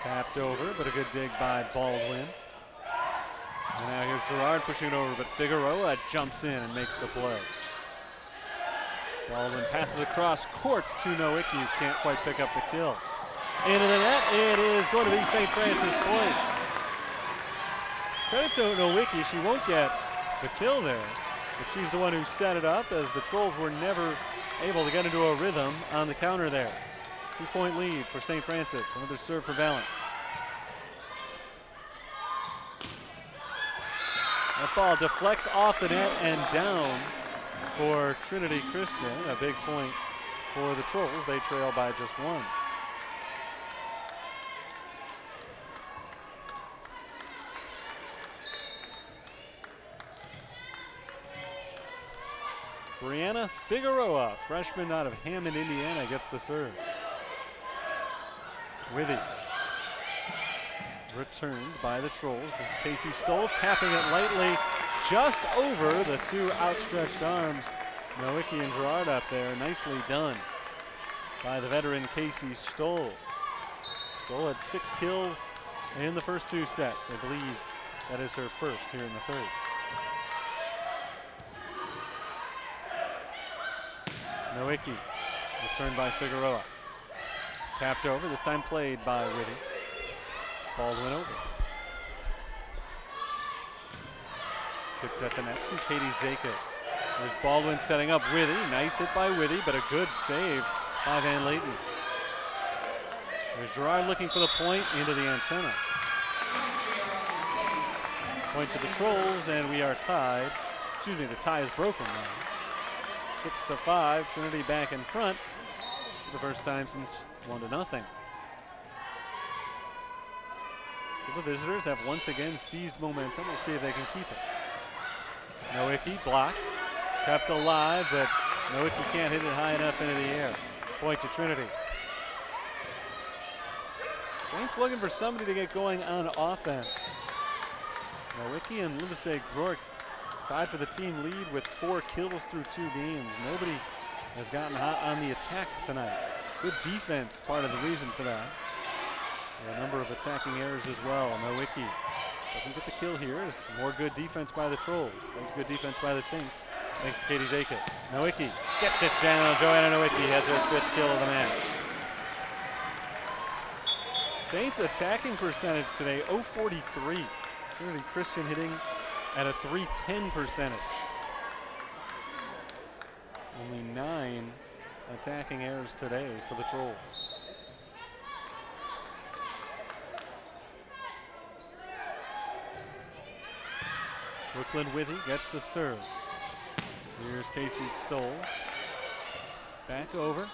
A: Tapped over, but a good dig by Baldwin. And now here's Gerard pushing it over, but Figueroa jumps in and makes the play. Baldwin passes across courts to Nowicki, who can't quite pick up the kill. Into the net, it is going to be St. Francis point. Credit to Nowicki, she won't get the kill there, but she's the one who set it up, as the Trolls were never able to get into a rhythm on the counter there. 2-point lead for St. Francis. Another serve for Valent. That ball deflects off the net and down for Trinity Christian. A big point for the Trolls. They trail by just one. Brianna Figueroa, freshman out of Hammond, Indiana, gets the serve. Withy. Returned by the Trolls. This is Casey Stoll tapping it lightly just over the two outstretched arms. Nowicki and Gerard up there. Nicely done by the veteran Casey Stoll. Stoll had 6 kills in the first 2 sets. I believe that is her first here in the third. Nowicki, returned by Figueroa. Tapped over, this time played by Withy. Baldwin over. Tipped at the net to Katie Zakis. There's Baldwin setting up Withy. Nice hit by Withy, but a good save by Van Layton. There's Gerard looking for the point into the antenna. Point to the Trolls, and we are tied. Excuse me, the tie is broken now. 6-5, Trinity back in front for the first time since 1-0. So the visitors have once again seized momentum. We'll see if they can keep it. Nowicki blocked, kept alive, but Nowicki can't hit it high enough into the air. Point to Trinity. Saints looking for somebody to get going on offense. Nowicki and Livesey Groark tied for the team lead with 4 kills through 2 games. Nobody has gotten hot on the attack tonight. Good defense, part of the reason for that. A number of attacking errors as well. Nowicki doesn't get the kill here. It's more good defense by the Trolls. Thanks good defense by the Saints. Thanks to Katie Zakis. Nowicki gets it down. Joanna Nowicki has her 5th kill of the match. Saints attacking percentage today, 043. Trinity Christian hitting at a .310 percentage. Only 9 attacking errors today for the Trolls. Brooklyn Withy gets the serve. Here's Casey Stoll. Back over.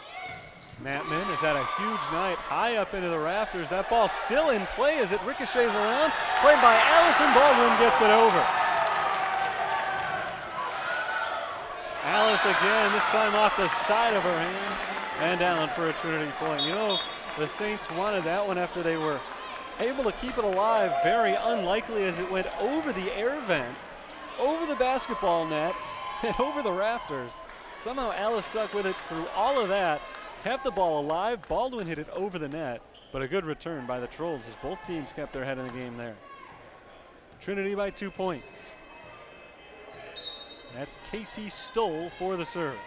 A: Mattman has had a huge night, high up into the rafters. That ball still in play as it ricochets around. Played by Allison Baldwin, gets it over. Alice again, this time off the side of her hand and down for a Trinity point. You know, the Saints wanted that one after they were able to keep it alive. Very unlikely as it went over the air vent, over the basketball net, and over the rafters. Somehow Alice stuck with it through all of that, kept the ball alive. Baldwin hit it over the net, but a good return by the Trolls as both teams kept their head in the game there. Trinity by 2 points. That's Casey Stoll for the serve.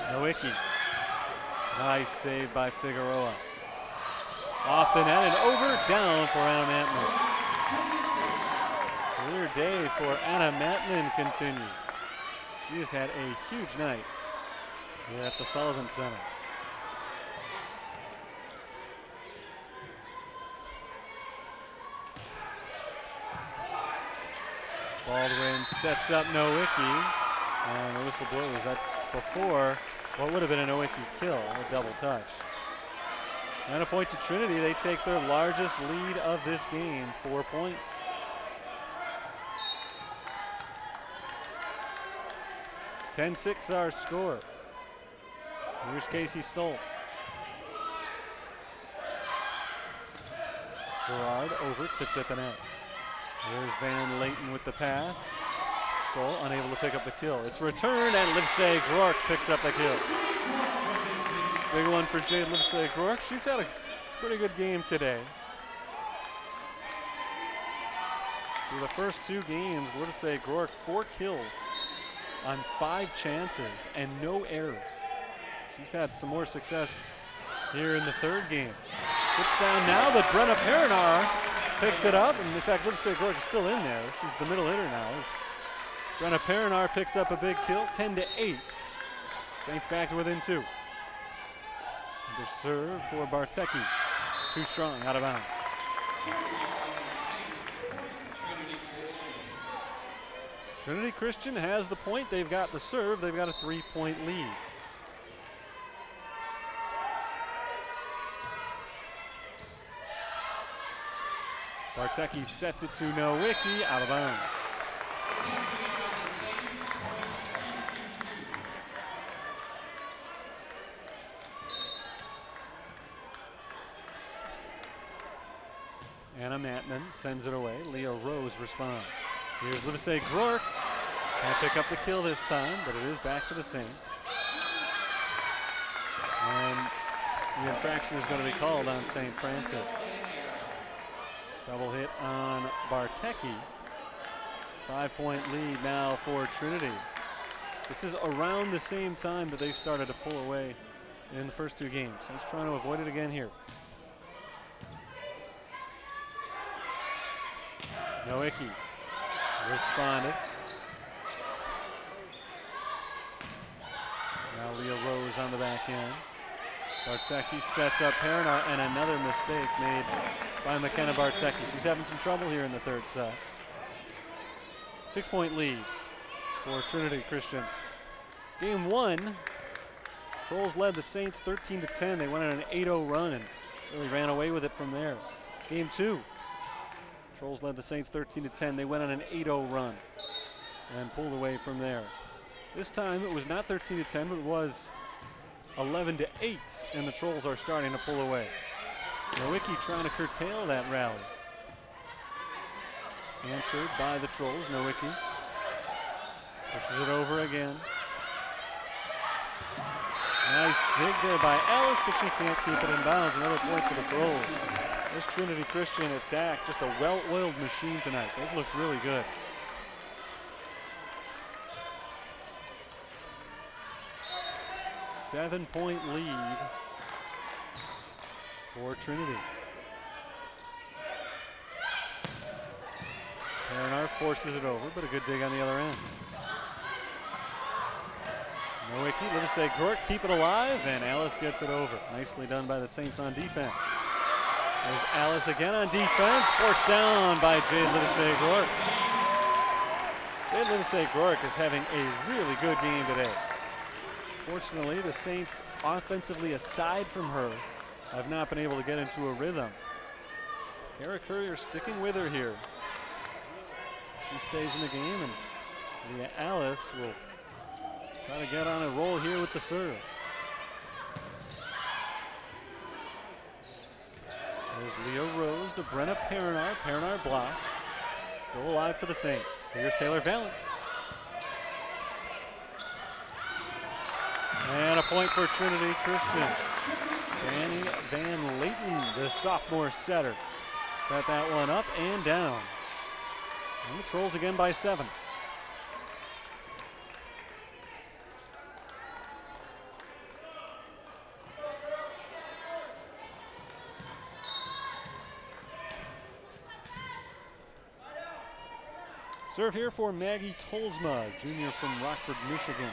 A: Nowicki. Nice save by Figueroa. Off the net and over, down for Anna Mattman. Career day for Anna Mattman continues. She has had a huge night here at the Sullivan Center. Baldwin sets up Nowicki, and the whistle blows. That's before what would have been a Nowicki kill, a double touch. And a point to Trinity. They take their largest lead of this game, 4 points. 10-6 our score. Here's Casey Stoll. Gerard over, tipped at the net. Here's Van Layton with the pass. Stoll unable to pick up the kill. It's returned and Livesey Groark picks up the kill. Big one for Jade Livesey Groark. She's had a pretty good game today. Through the first 2 games, Livesey Groark 4 kills on 5 chances and no errors. She's had some more success here in the 3rd game. Sits down now, but Brenna Perinar picks it up. And in fact, Livesey Groark is still in there. She's the middle hitter now. As Brenna Perinar picks up a big kill, 10-8. Saints back to within 2. The serve for Bartecki. Too strong, out of bounds. Trinity Christian has the point. They've got the serve. They've got a 3-point lead. Bartecki sets it to Nowicki, out of bounds. Anna Matman sends it away. Leah Rose responds. Here's Livesey Groark. Can't pick up the kill this time, but it is back to the Saints. And the infraction is going to be called on St. Francis. Double hit on Bartecki. 5-point lead now for Trinity. This is around the same time that they started to pull away in the first 2 games. Saints trying to avoid it again here. Nowicki responded. Now Leah Rose on the back end. Bartecki sets up Perinar, and another mistake made by McKenna Bartecki. She's having some trouble here in the 3rd set. 6-point lead for Trinity Christian. Game 1, Trolls led the Saints 13-10. They went on an 8-0 run and really ran away with it from there. Game 2, Trolls led the Saints 13-10. They went on an 8-0 run and pulled away from there. This time it was not 13-10, but it was 11-8, and the Trolls are starting to pull away. Nowicki trying to curtail that rally. Answered by the Trolls. Nowicki pushes it over again. Nice dig there by Alice, but she can't keep it in bounds. Another point for the Trolls. This Trinity Christian attack, just a well-oiled machine tonight. They've looked really good. Seven-point lead for Trinity. Perinar forces it over, but a good dig on the other end. Nowicki, Livesey Groark keep it alive, and Alice gets it over. Nicely done by the Saints on defense. There's Alice again on defense, forced down by Jade Livesey Groark. Jade Livesey Groark is having a really good game today. Fortunately, the Saints offensively, aside from her, have not been able to get into a rhythm. Kara Courier sticking with her here. She stays in the game, and Leah Alice will try to get on a roll here with the serve. There's Leah Rose to Brenna Perinar. Perinar blocked. Still alive for the Saints. Here's Taylor Valance. And a point for Trinity Christian. Danny Van Layton, the sophomore setter. Set that one up and down. And the Trolls again by 7. Serve here for Maggie Tolsma, junior from Rockford, Michigan.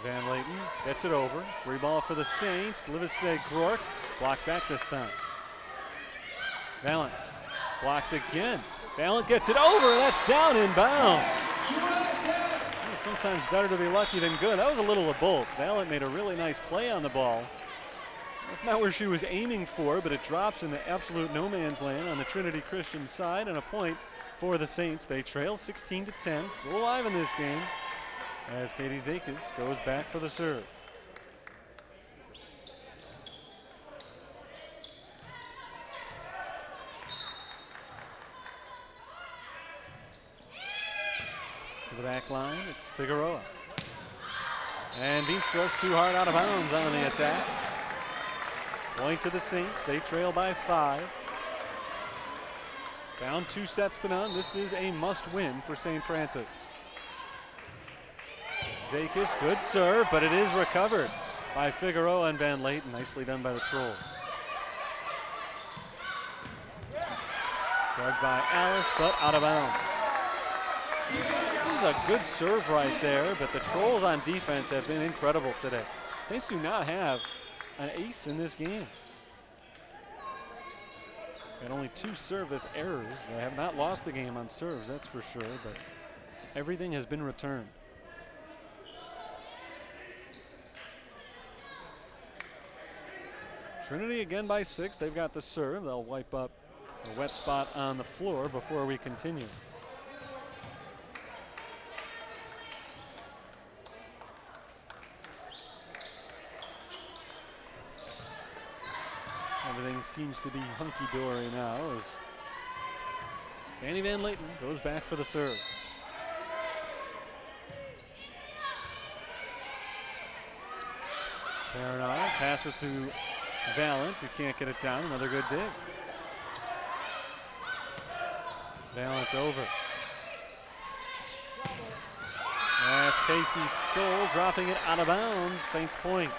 A: Van Layton gets it over. Free ball for the Saints. Livesey Groark blocked back this time. Valance blocked again. Valance gets it over. That's down in bounds. It's sometimes better to be lucky than good. That was a little of both. Valance made a really nice play on the ball. That's not where she was aiming for, but it drops in the absolute no man's land on the Trinity Christian side, and a point for the Saints. They trail 16-10, still alive in this game as Katie Zakis goes back for the serve. To the back line, it's Figueroa. And Veenstra too hard out of bounds on the attack. Point to the Saints, they trail by 5. Down 2 sets to none. This is a must-win for St. Francis. Zakis, good serve, but it is recovered by Figueroa and Van Layton. Nicely done by the Trolls. Dug by Alice, but out of bounds. This is a good serve right there, but the Trolls on defense have been incredible today. Saints do not have an ace in this game. And only 2 service errors. They have not lost the game on serves, that's for sure, but everything has been returned. Trinity again by 6. They've got the serve. They'll wipe up a wet spot on the floor before we continue. Everything seems to be hunky-dory now as Danny Van Layton goes back for the serve. Paranauer passes to Valent, who can't get it down. Another good dig. Valent over. That's Casey Stoll dropping it out of bounds. Saints point.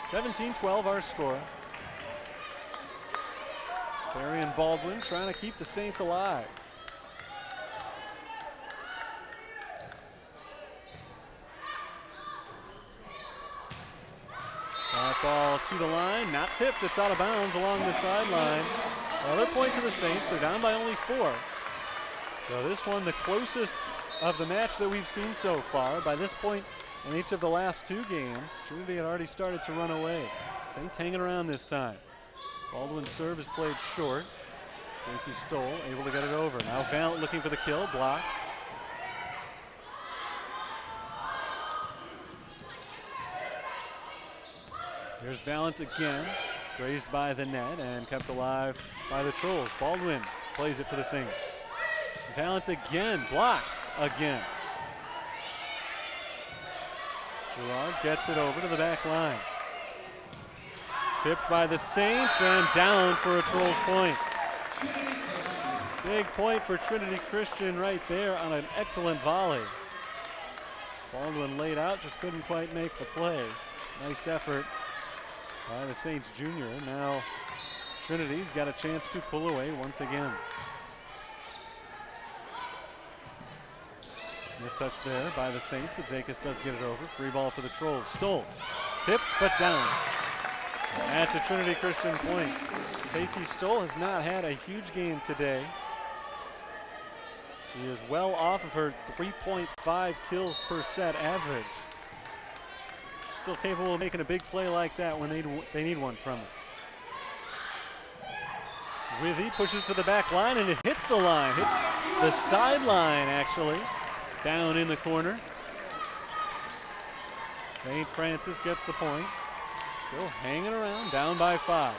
A: 17-12 our score. Barry and Baldwin trying to keep the Saints alive. That ball to the line, not tipped, it's out of bounds along the sideline. Another point to the Saints, they're down by only 4. So this one the closest of the match that we've seen so far. By this point in each of the last 2 games, Trinity had already started to run away. Saints hanging around this time. Baldwin's serve is played short. Casey Stoll able to get it over. Now Valent looking for the kill, blocked. Here's Valent again, grazed by the net and kept alive by the Trolls. Baldwin plays it for the Saints. Valent again, blocked again. Girard gets it over to the back line. Tipped by the Saints and down for a Trolls point. Big point for Trinity Christian right there on an excellent volley. Baldwin laid out, just couldn't quite make the play. Nice effort by the Saints junior. Now Trinity's got a chance to pull away once again. Mistouch there by the Saints, but Zakis does get it over. Free ball for the Trolls. Stoll, tipped but down. That's a Trinity Christian point. Casey Stoll has not had a huge game today. She is well off of her 3.5 kills per set average. She's still capable of making a big play like that when they need one from her. Withy pushes to the back line and it hits the line. Hits the sideline actually. Down in the corner. St. Francis gets the point. Still hanging around, down by 5.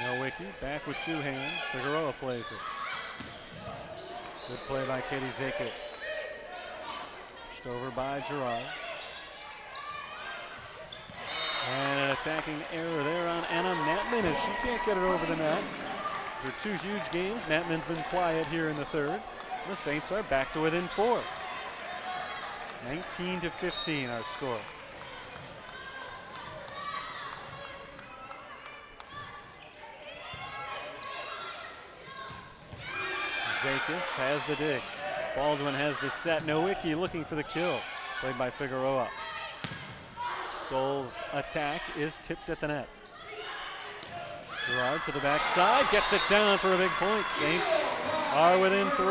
A: Nowicki back with 2 hands. Figueroa plays it. Good play by Katie Zakis. Pushed over by Girard. And an attacking error there on Anna Natman as she can't get it over the net. After 2 huge games, Natman's been quiet here in the 3rd. The Saints are back to within 4. 19-15 our score. Zakis has the dig. Baldwin has the set. Nowicki looking for the kill. Played by Figueroa. Stoll's attack is tipped at the net. Gerard to the backside, gets it down for a big point. Saints are within 3.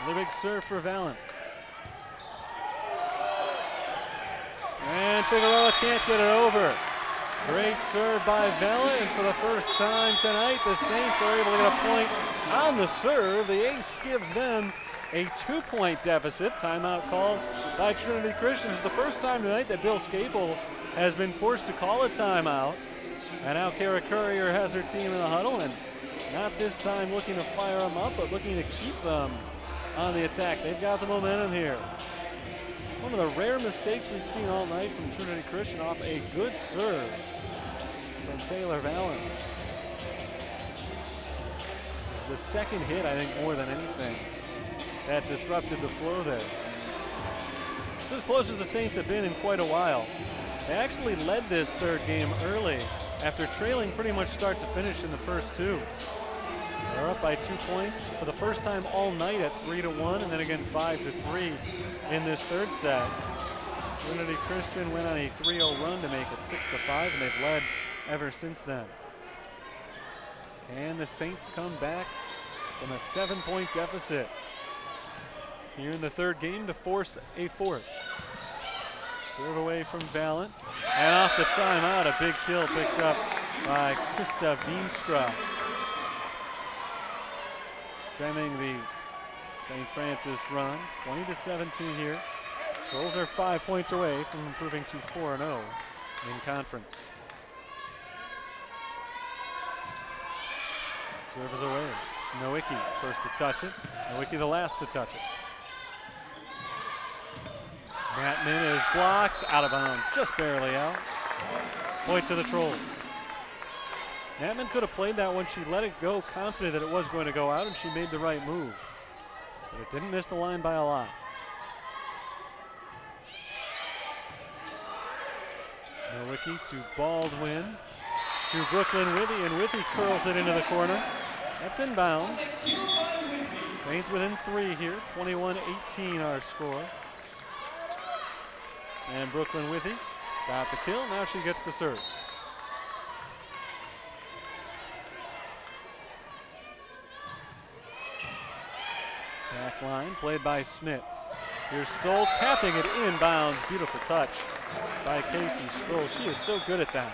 A: The big serve for Valent. And Figueroa can't get it over. Great serve by Valent, and for the first time tonight, the Saints are able to get a point on the serve. The ace gives them a 2-point deficit. Timeout called by Trinity Christian. It's the first time tonight that Bill Scapel has been forced to call a timeout. And now Kara Courier has her team in the huddle, and not this time looking to fire them up, but looking to keep them on the attack. They've got the momentum here. One of the rare mistakes we've seen all night from Trinity Christian off a good serve from Taylor Valent. The second hit, I think, more than anything, that disrupted the flow there. It's as close as the Saints have been in quite a while. They actually led this third game early after trailing pretty much start to finish in the first 2. They're up by 2 points for the first time all night at 3-1, and then again 5-3 in this third set. Trinity Christian went on a 3-0 run to make it 6-5, and they've led ever since then. And the Saints come back from a 7-point deficit here in the third game to force a 4th. Serve away from Valent, and off the timeout, a big kill picked up by Krista Veenstra, stemming the St. Francis run. 20-17 here. Trolls are 5 points away from improving to 4-0 in conference. Serve is away. Snowicki first to touch it. Snowicki the last to touch it. Natman is blocked, out of bounds, just barely out. Point to the Trolls. Natman could have played that one. She let it go, confident that it was going to go out, and she made the right move. But it didn't miss the line by a lot. Nowicki to Baldwin, to Brooklyn Withy, and Withy curls it into the corner. That's inbounds. Saints within 3 here, 21-18 our score. And Brooklyn Withy got the kill, now she gets the serve. Back line played by Smits. Here's Stoll tapping it inbounds. Beautiful touch by Casey Stoll. She is so good at that.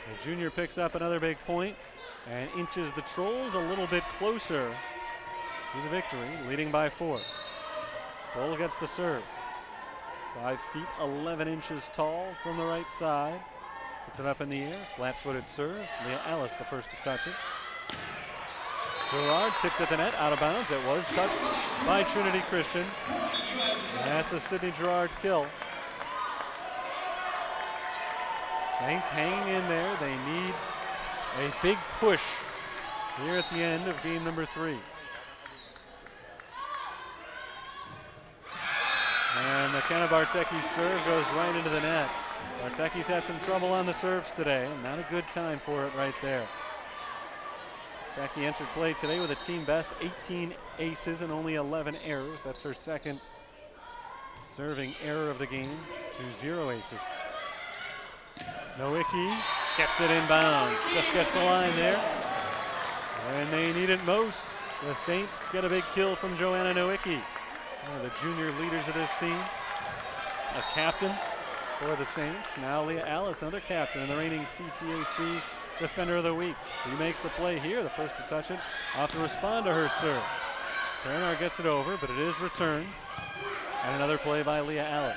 A: The junior picks up another big point and inches the Trolls a little bit closer to the victory, leading by 4. Stoll gets the serve. 5 feet 11 inches tall from the right side. Puts it up in the air, flat-footed serve. Leah Ellis the first to touch it. Gerard tipped at the net, out of bounds. It was touched by Trinity Christian. And that's a Sydney Gerard kill. Saints hanging in there. They need a big push here at the end of game number 3. And McKenna Bartecki's serve goes right into the net. Bartecki's had some trouble on the serves today. Not a good time for it right there. Bartecki entered play today with a team best 18 aces and only 11 errors. That's her second serving error of the game to 0 aces. Nowicki gets it inbound, just gets the line there. When they need it most, the Saints get a big kill from Joanna Nowicki, one of the junior leaders of this team. A captain for the Saints. Now Leah Ellis, another captain and the reigning CCAC Defender of the Week. She makes the play here, the first to touch it. Off to respond to her serve. Bernard gets it over, but it is returned. And another play by Leah Ellis.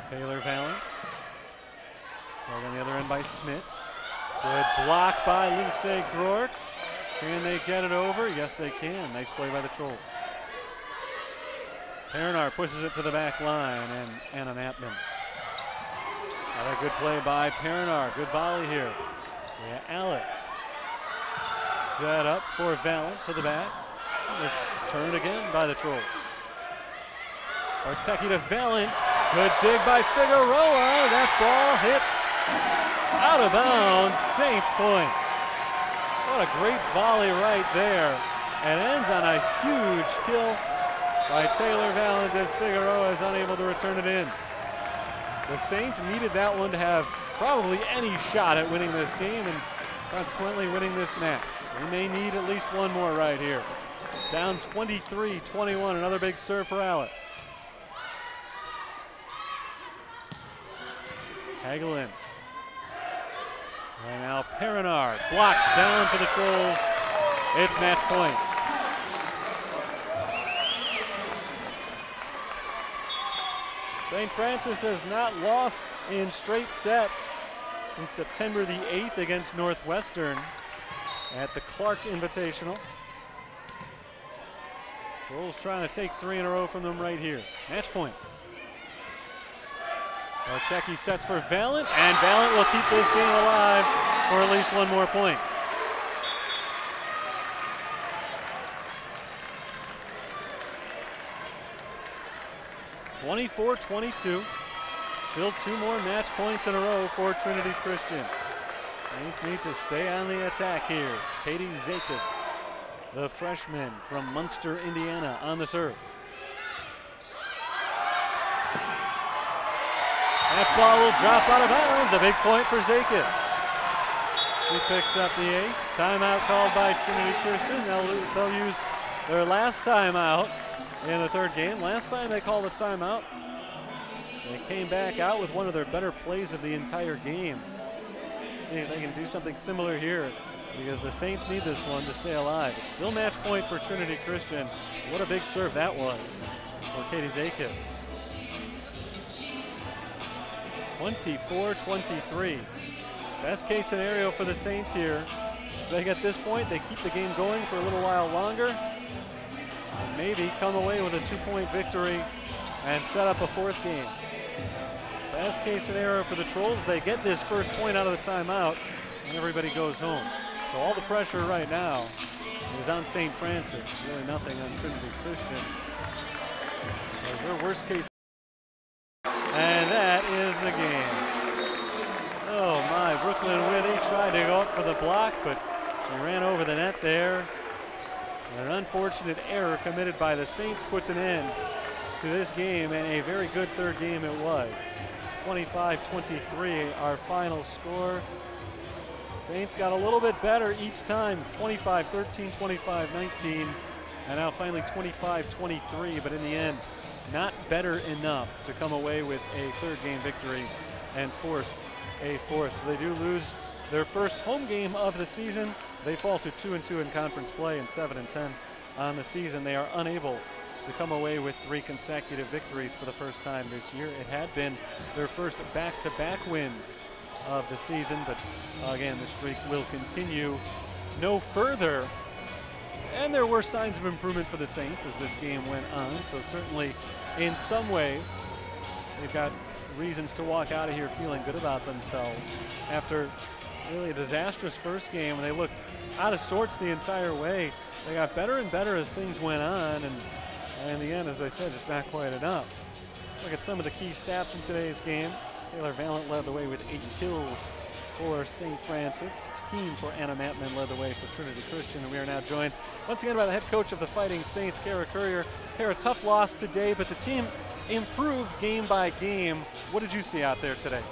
A: Taylor Valent. Held on the other end by Smits. Good block by Lise Grork. Can they get it over? Yes, they can. Nice play by the Trolls. Bernard pushes it to the back line, and Anna Natman. Another good play by Perinar. Good volley here. Leah Ellis. Set up for Valent to the back. Turned again by the Trolls. Bartecki to Valent. Good dig by Figueroa. That ball hits out of bounds. Saints point. What a great volley right there. And ends on a huge kill by Taylor Valentis. Figueroa is unable to return it in. The Saints needed that one to have probably any shot at winning this game and consequently winning this match. They may need at least one more right here. Down 23-21, another big serve for Alice. Hagelin. And now Perinar blocked down for the Trolls. It's match point. St. Francis has not lost in straight sets since September the 8th against Northwestern at the Clark Invitational. Trolls trying to take 3 in a row from them right here. Match point. Arteki sets for Valent, and Valent will keep this game alive for at least one more point. (24-22). Still 2 more match points in a row for Trinity Christian. Saints need to stay on the attack here. It's Katie Zakis, the freshman from Munster, Indiana, on the serve. That ball will drop out of bounds. A big point for Zakis. She picks up the ace. Timeout called by Trinity Christian. They'll use their last timeout in the third game. Last time they called a timeout, they came back out with one of their better plays of the entire game. See if they can do something similar here, because the Saints need this one to stay alive. It's still match point for Trinity Christian. What a big serve that was for Katie Zakis. 24-23. Best case scenario for the Saints here. If they get this point, they keep the game going for a little while longer, and maybe come away with a 2-point victory and set up a 4th game. Best case scenario for the Trolls, they get this first point out of the timeout and everybody goes home. So all the pressure right now is on St. Francis, really nothing on Trinity Christian. Their worst case. And that is the game. Oh my, Brooklyn Withy tried to go up for the block, but she ran over the net there. And an unfortunate error committed by the Saints puts an end to this game, and a very good third game it was. 25-23, our final score. Saints got a little bit better each time, 25-13, 25-19, and now finally 25-23, but in the end, not better enough to come away with a third game victory and force a 4th. So they do lose their first home game of the season. They fall to 2-2 in conference play and 7-10 on the season. They are unable to come away with 3 consecutive victories for the first time this year. It had been their first back-to-back wins of the season, but again, the streak will continue no further. And there were signs of improvement for the Saints as this game went on, so certainly in some ways they've got reasons to walk out of here feeling good about themselves after really a disastrous first game. They looked out of sorts the entire way. They got better and better as things went on, and in the end, as I said, just not quite enough. Look at some of the key stats from today's game. Taylor Valent led the way with 8 kills for St. Francis. 16 for Anna Mattman led the way for Trinity Christian. And we are now joined once again by the head coach of the Fighting Saints, Kara Courier. Kara, tough loss today, but the team improved game by game. What did you see out there today?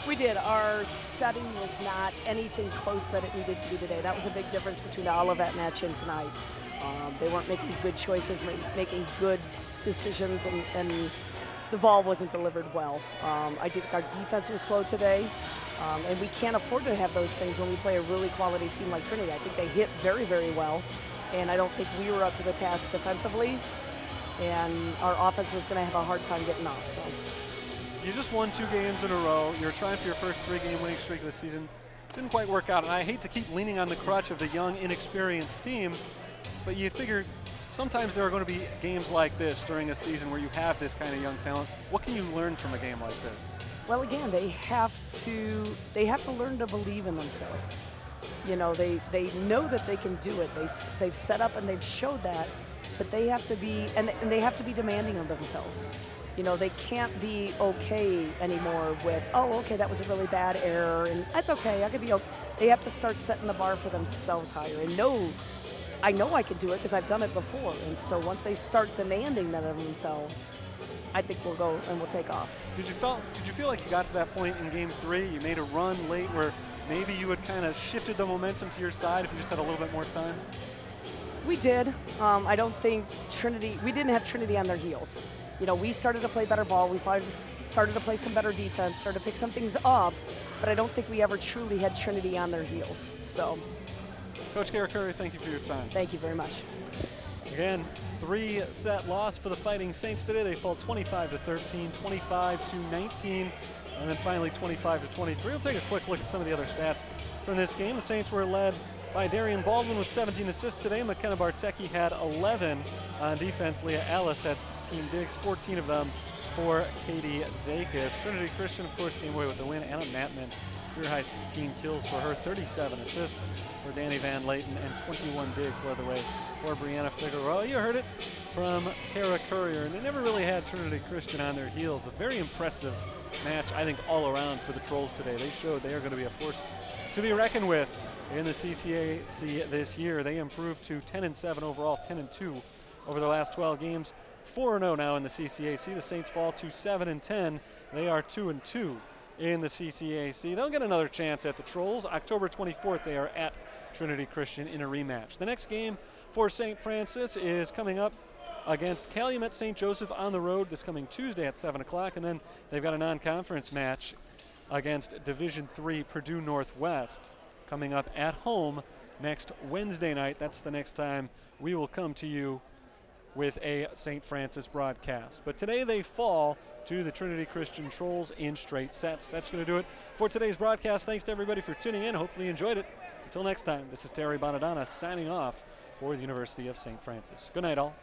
H: We did. Our setting was not anything close that it needed to be today. That was a big difference between the Olivet match and tonight. They weren't making good choices, making good decisions, and the ball wasn't delivered well. I think our defense was slow today, and we can't afford to have those things when we play a really quality team like Trinity. I think they hit very, very well, and I don't think we were up to the task defensively, and our offense was going to have a hard time getting off. So.
A: You just won 2 games in a row. You're trying for your first 3-game winning streak of the season. Didn't quite work out, and I hate to keep leaning on the crutch of the young, inexperienced team, but you figure sometimes there are going to be games like this during a season where you have this kind of young talent. What can you learn from a game like this?
H: Well, again, they have to learn to believe in themselves. You know, they know that they can do it. They've set up and they've showed that, but they have to be and they have to be demanding of themselves. You know, they can't be okay anymore with, oh, okay, that was a really bad error, and that's okay. I could be okay. They have to start setting the bar for themselves higher and I know I can do it because I've done it before. And so once they start demanding that of themselves, I think we'll go and we'll take off.
A: Did you feel like you got to that point in Game 3? You made a run late where maybe you had kind of shifted the momentum to your side if you just had a little bit more time?
H: We did. I don't think we didn't have Trinity on their heels. You know, we started to play better ball. We probably started to play some better defense, started to pick some things up, but I don't think we ever truly had Trinity on their heels. So,
A: Coach Kara Curry, thank you for your time.
H: Thank you very much.
A: Again, 3-set loss for the Fighting Saints today. They fall 25-13, 25-19, and then finally 25-23. We'll take a quick look at some of the other stats from this game. The Saints were led by Darian Baldwin with 17 assists today. McKenna Bartecki had 11 on defense. Leah Ellis had 16 digs, 14 of them for Katie Zakis. Trinity Christian, of course, came away with the win. Anna Matman, career-high 16 kills for her, 37 assists for Danny Van Layton, and 21 digs led the way for Brianna Figueroa. You heard it from Kara Courier, and they never really had Trinity Christian on their heels. A very impressive match, I think, all around for the Trolls today. They showed they are going to be a force to be reckoned with in the CCAC this year. They improved to 10-7 overall, 10-2 over the last 12 games, 4-0 now in the CCAC. The Saints fall to 7-10. They are 2-2 in the CCAC. They'll get another chance at the Trolls. October 24th, they are at Trinity Christian in a rematch. The next game for St. Francis is coming up against Calumet St. Joseph on the road this coming Tuesday at 7 o'clock, and then they've got a non-conference match against Division III Purdue Northwest coming up at home next Wednesday night. That's the next time we will come to you with a St. Francis broadcast. But today they fall to the Trinity Christian Trolls in straight sets. That's going to do it for today's broadcast. Thanks to everybody for tuning in. Hopefully you enjoyed it. Until next time, this is Terry Bonadonna signing off for the University of St. Francis. Good night, all.